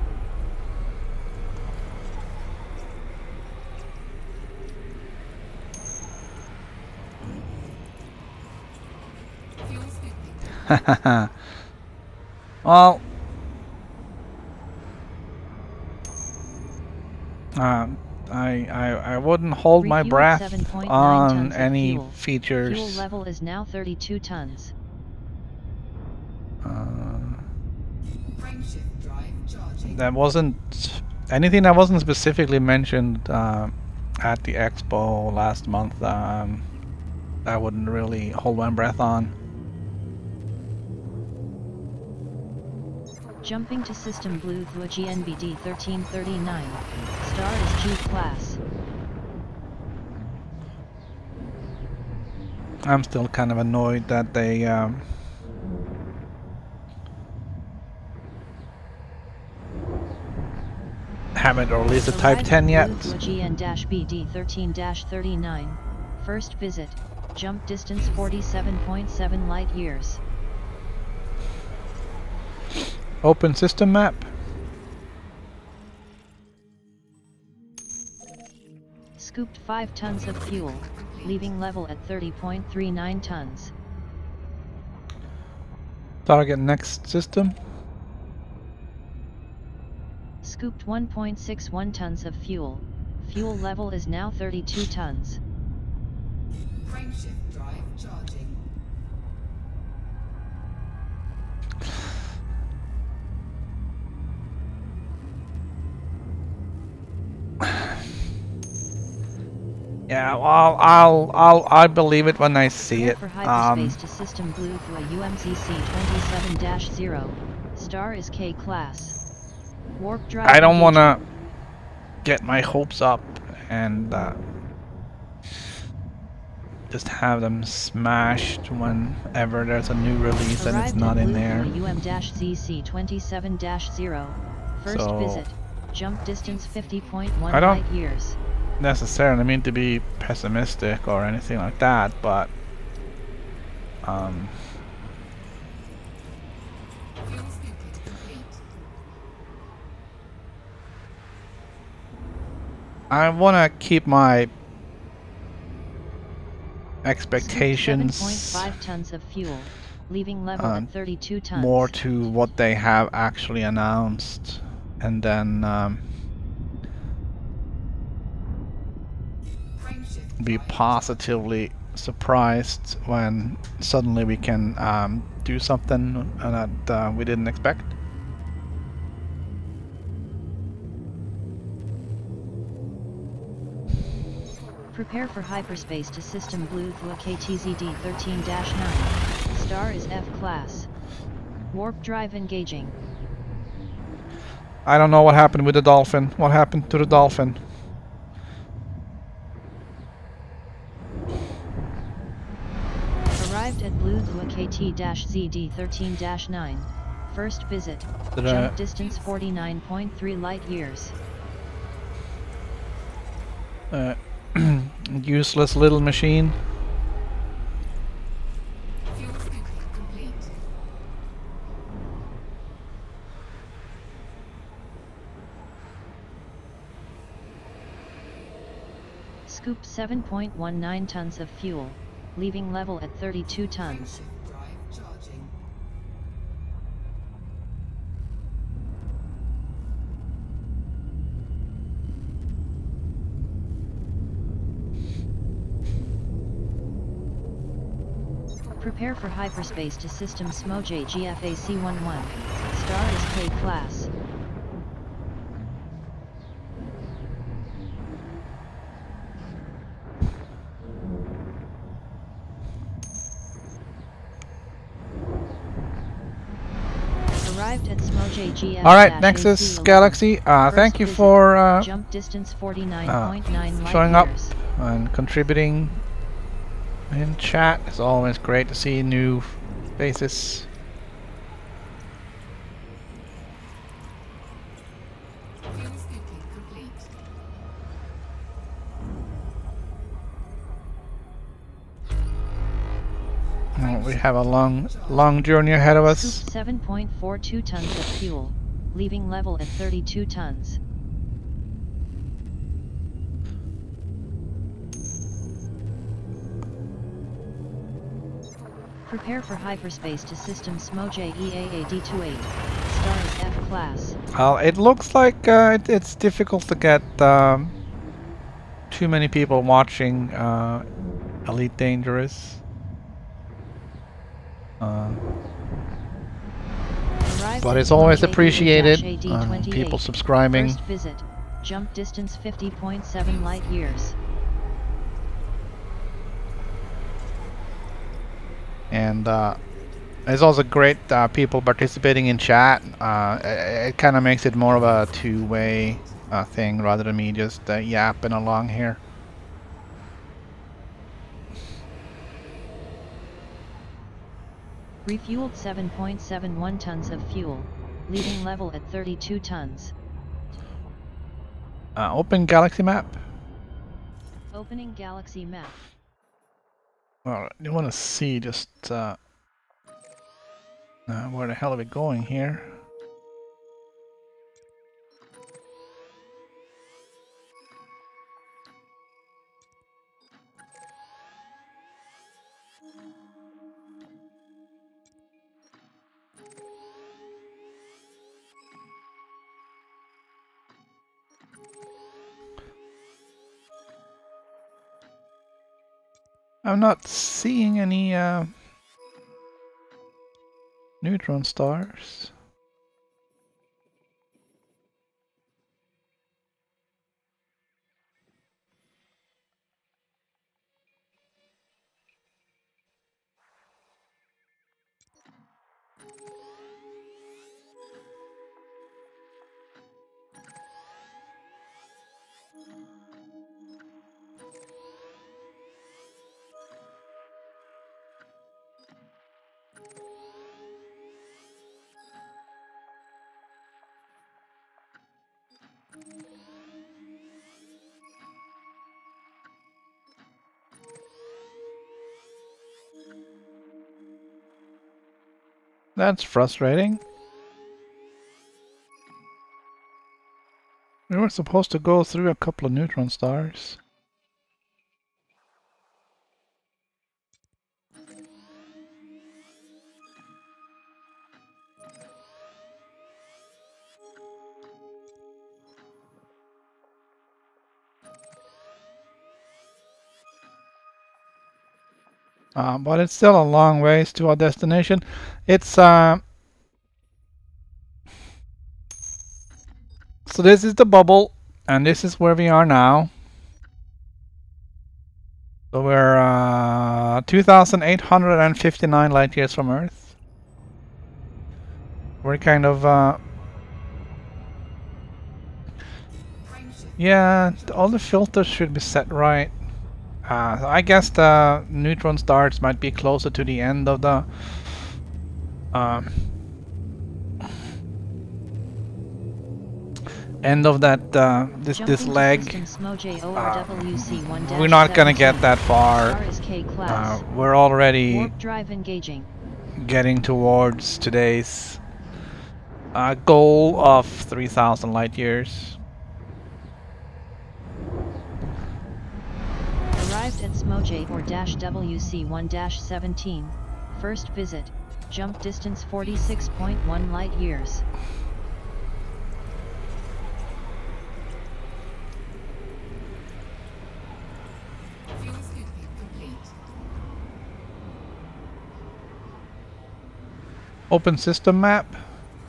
Fuel scooping. Well, I wouldn't hold my Refuel breath 7.9 on tons of any fuel. Fuel features. level is now 32 tons. Frameshift drive charging. That wasn't anything that wasn't specifically mentioned at the expo last month. I wouldn't really hold my breath on. Jumping to System Blue through a GNBD 1339. Star is G class. I'm still kind of annoyed that they haven't released the Type Arrived 10 at yet. Blue through a GN-BD 13-39. First visit. Jump distance 47.7 light years. Open system map. Scooped 5 tons of fuel, leaving level at 30.39 tons. Target next system. Scooped 1.61 tons of fuel. Fuel level is now 32 tons. Frameshift drive charging. Yeah, well, I believe it when I see it. For hyperspace to System Blue through a UMCC 27-0. Star is K class. Warp drive. I don't want engagement. to get my hopes up and just have them smashed whenever there's a new release and it's Arrived not at in Blue there. through a UM-ZC 27-0. First So- visit. Jump distance 50.1 I don't- light years. Necessarily mean to be pessimistic or anything like that, but Fuel scooping complete. I want to keep my expectations 7.5 tons of fuel, leaving level at 32 tons. more to what they have actually announced, and then Frameshift be drive positively surprised when suddenly we can do something that we didn't expect. Prepare for hyperspace to System Blue through a KTZD 13-9. Star is F class. Warp drive engaging. I don't know what happened with the Dolphin. What happened to the Dolphin? Arrived at Blue through a KT-ZD 13-9. First visit. Did Jump distance 49.3 light years. Useless little machine. fuel scooping complete. Scoop 7.19 tons of fuel, leaving level at 32 tons. Frameshift drive charging. Prepare for hyperspace to System SMOJ GFAC-11. Star is K class. Arrived at SMOJ GF All right, Nexus Galaxy. Thank you for jump distance 49.9 light showing up years. and contributing in chat. It's always great to see new faces. Fuel scooping complete. We have a long journey ahead of us. 7.42 tons of fuel, leaving level at 32 tons. Prepare for hyperspace to system SMOJ EAAD28. Star is F class. Well, it looks like it's difficult to get too many people watching Elite Dangerous. But it's always appreciated. People subscribing. First visit, jump distance 50.7 light years. And it's also great people participating in chat. It kind of makes it more of a two-way thing rather than me just yapping along here. Refueled 7.71 tons of fuel, leaving level at 32 tons. Open galaxy map. Opening galaxy map. Well, you want to see just where the hell are we going here? I'm not seeing any neutron stars. That's frustrating. We were supposed to go through a couple of neutron stars. But it's still a long ways to our destination. It's so this is the bubble, and this is where we are now. So we're 2,859 light years from Earth. We're kind of yeah, all the filters should be set right. I guess the neutron stars might be closer to the end of the this leg. We're not gonna get that far. We're already getting towards today's goal of 3,000 light years. Arrived at SMOJ or -WC1-17. First visit, jump distance 46.1 light years. Fuel scooping complete. Open system map.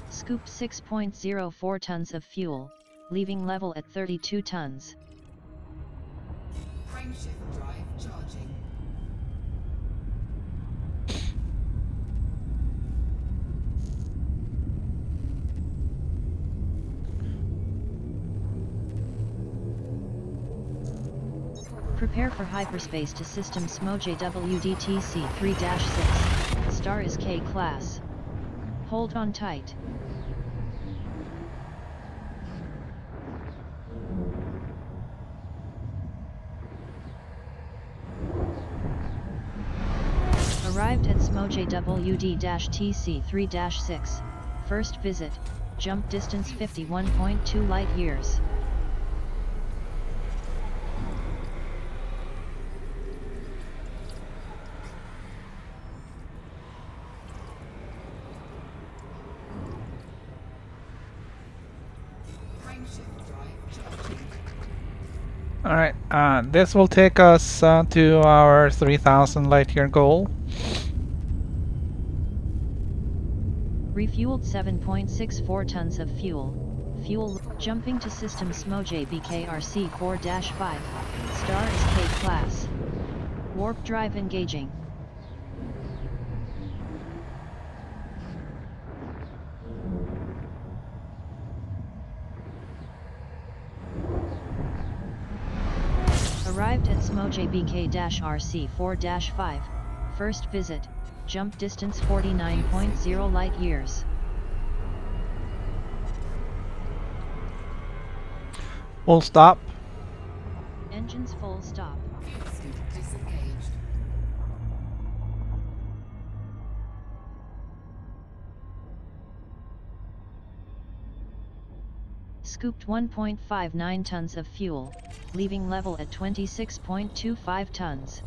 Scoop 6.04 tons of fuel, leaving level at 32 tons. Frameshift drive charging. Prepare for hyperspace to system SMOJ WDTC 3-6. Star is K class. Hold on tight. Arrived at SMOJ WD-TC 3-6. First visit, jump distance 51.2 light years. Alright, this will take us to our 3,000 light year goal. Refueled 7.64 tons of fuel. Fuel jumping to system SMOJ BKRC 4-5. Star is K class. Warp drive engaging. Arrived at SMOJ BK-RC 4-5. First visit, jump distance 49.0 light years. Full stop. Engines full stop. Disengaged. Scooped 1.59 tons of fuel, leaving level at 26.25 tons.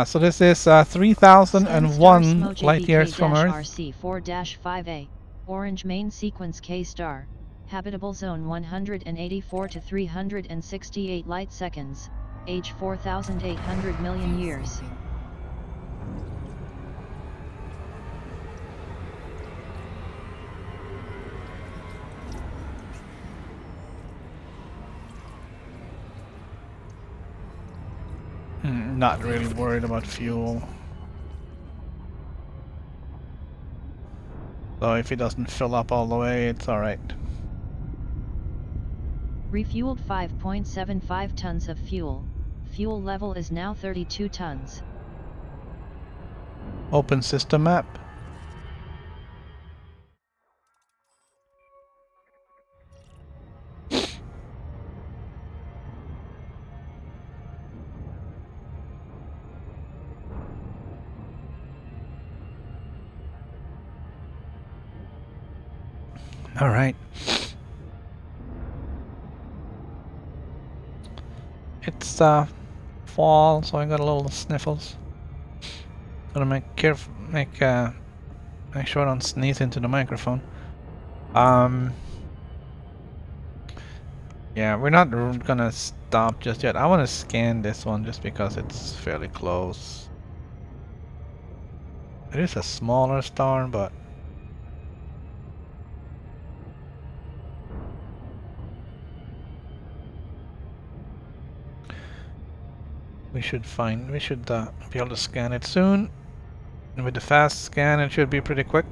So this is 3,001 light years from Earth. RC 4-5A, Orange Main Sequence K-Star, Habitable Zone 184 to 368 light seconds, age 4,800 million years. Not really worried about fuel. So if it doesn't fill up all the way, it's alright. Refueled 5.75 tons of fuel. Fuel level is now 32 tons. Open system map. All right. It's fall, so I got a little sniffles. Gotta make sure I don't sneeze into the microphone. Yeah, we're not gonna stop just yet. I want to scan this one just because it's fairly close. It is a smaller star, but we should be able to scan it soon. And with the fast scan, it should be pretty quick.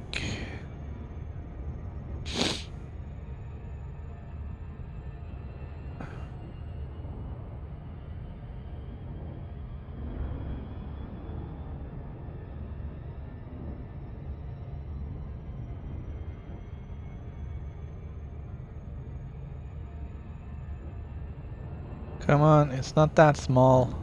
Come on, it's not that small.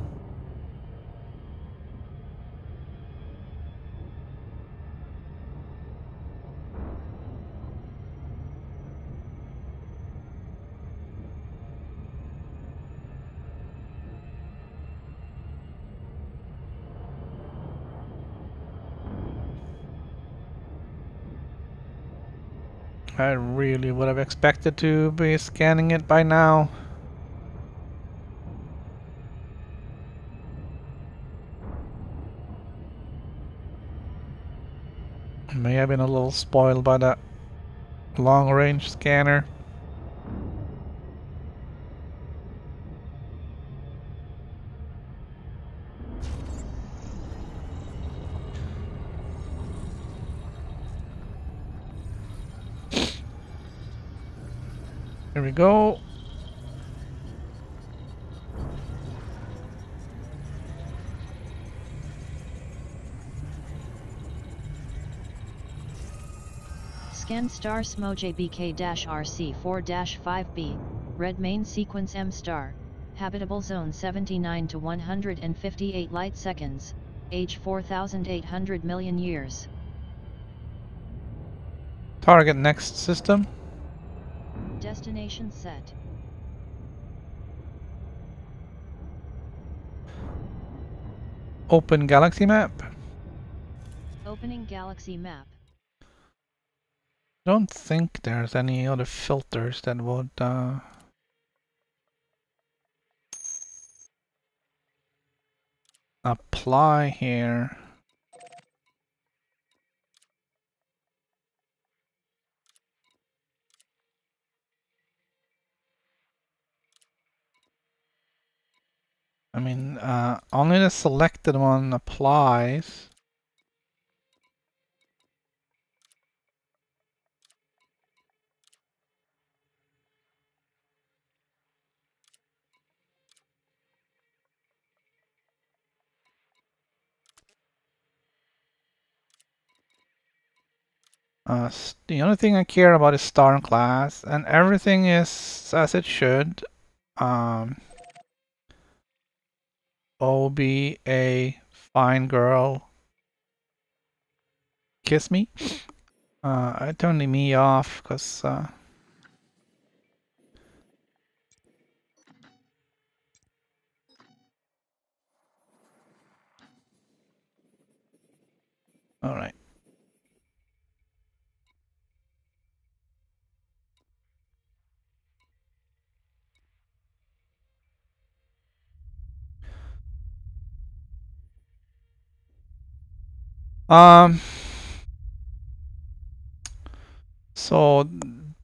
I really would have expected to be scanning it by now. May have been a little spoiled by that long-range scanner. Here we go. Scan star smoj BK-RC4-5B, red main sequence M star, habitable zone 79 to 158 light seconds, age 4,800 million years. Target next system. Destination set. Open galaxy map. Opening galaxy map. Don't think there's any other filters that would apply here. I mean, only the selected one applies. The only thing I care about is star and class, and everything is as it should. O be a fine girl. Kiss me. I turned the me off because all right. So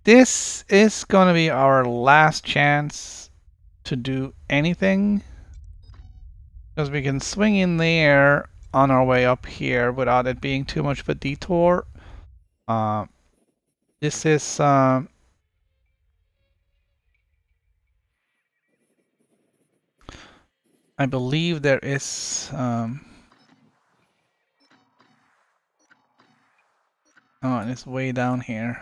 this is gonna be our last chance to do anything, because we can swing in there on our way up here without it being too much of a detour. This is I believe there is oh, and it's way down here.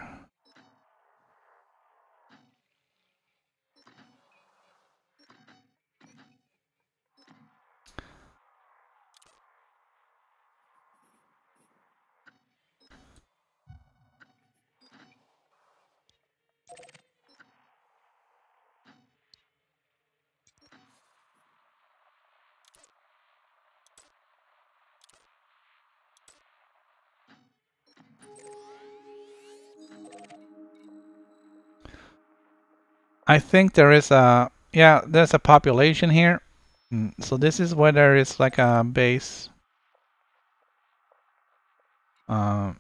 I think there is a, yeah, there's a population here. So this is where there is like a base. Who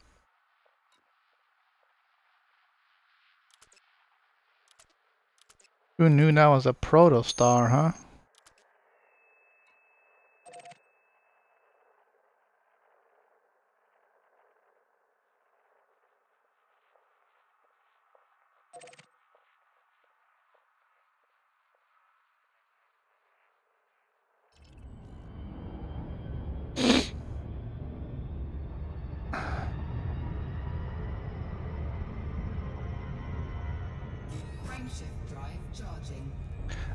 knew that was a protostar, huh?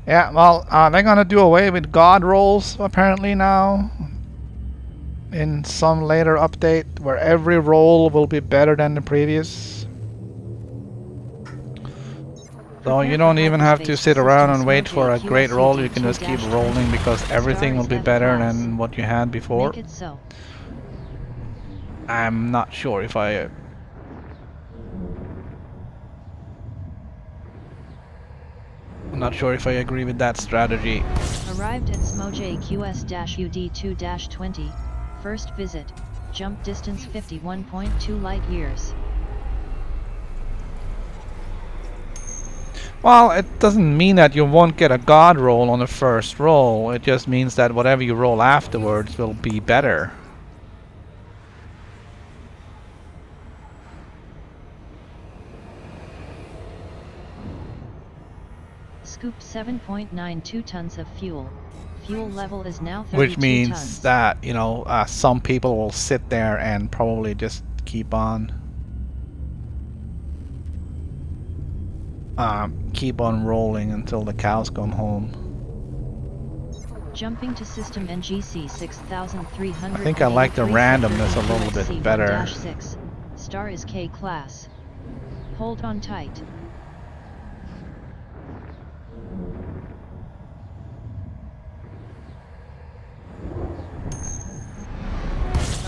Yeah, well, they're gonna do away with god rolls apparently now. In some later update, where every roll will be better than the previous. So you don't even have to sit around and wait for a great roll, you can just keep rolling because everything will be better than what you had before. I'm not sure if I... I'm not sure if I agree with that strategy. Arrived at Smoj QS-UD2-20. First visit. Jump distance 51.2 light years. Well, it doesn't mean that you won't get a god roll on the first roll. It just means that whatever you roll afterwards will be better. Scoop 7.92 tons of fuel. Fuel level is now 32 which means tons. that, you know, some people will sit there and probably just keep on rolling until the cows come home. Jumping to system NGC 6300. I think I like the randomness a little bit better. 6. Star is K class. Hold on tight.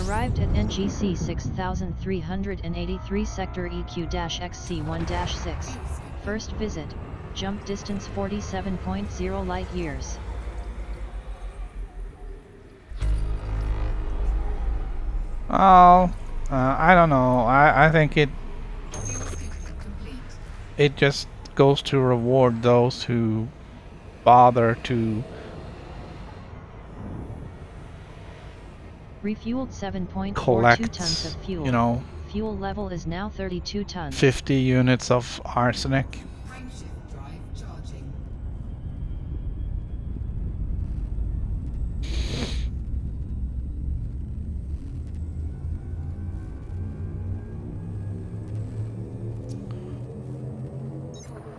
Arrived at NGC 6383 sector EQ-XC1-6. First visit, jump distance 47.0 light years. Oh, I don't know. I think it just goes to reward those who bother to Refueled 7.42 collect, tons of fuel. you know, Fuel level is now 32 tons. 50 units of arsenic. Frameshift drive charging.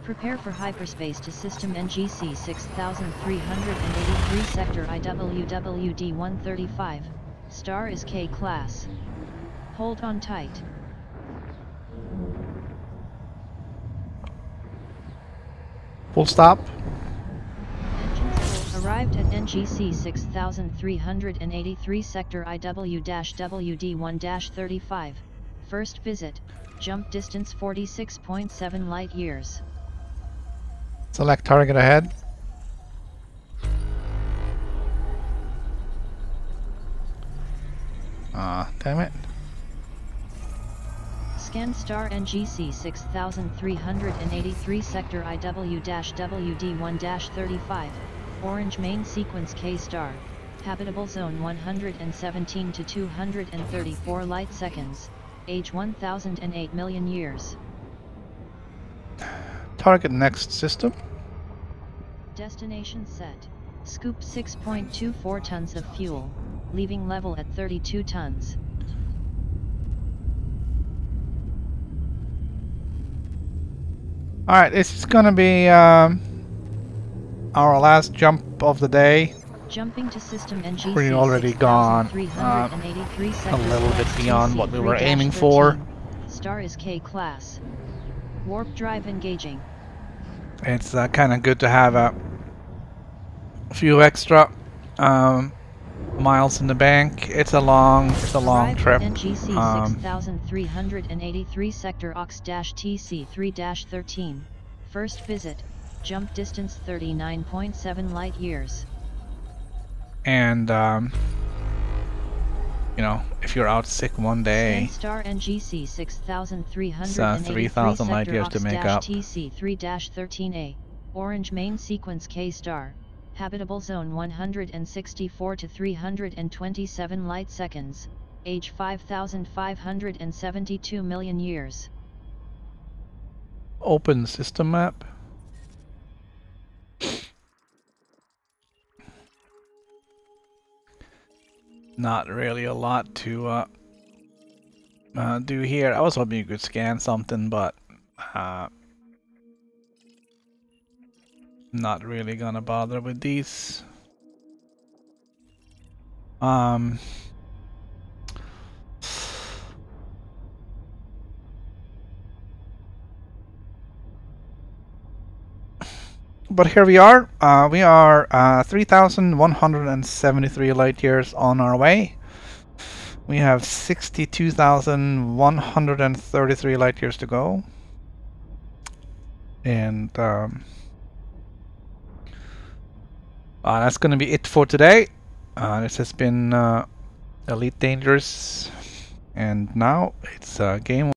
Prepare for hyperspace to system NGC 6383 sector IWWD-135. Star is K class. Hold on tight. Full stop. Engines full. Arrived at NGC 6383 sector IW-WD-1-35. First visit, jump distance 46.7 light years. Select target ahead. Damn it. Scan star NGC 6383 sector IW-WD-1-35. Orange main sequence K star. Habitable zone 117 to 234 light seconds. Age 1008 million years. Target next system. Destination set. Scoop 6.24 tons of fuel, leaving level at 32 tons. Alright, this is gonna be our last jump of the day. Jumping to system NGC We're already gone 6383 a little bit beyond what we were aiming for. Star is K class. Warp drive engaging. It's kind of good to have a few extra miles in the bank. It's a long trip. NGC 6383 sector OX-TC3-13. First visit, jump distance 39.7 light years. And you know, if you're out sick one day, Star NGC 6383 it's 3,000 light years to make up. TC3-13A. Orange main sequence K star. Habitable zone 164 to 327 light seconds. Age 5,572 million years. Open system map. Not really a lot to do here. I was hoping you could scan something, but not really gonna bother with these. But here we are. We are 3,173 light years on our way. We have 62,133 light years to go. And that's going to be it for today. This has been Elite Dangerous. And now it's game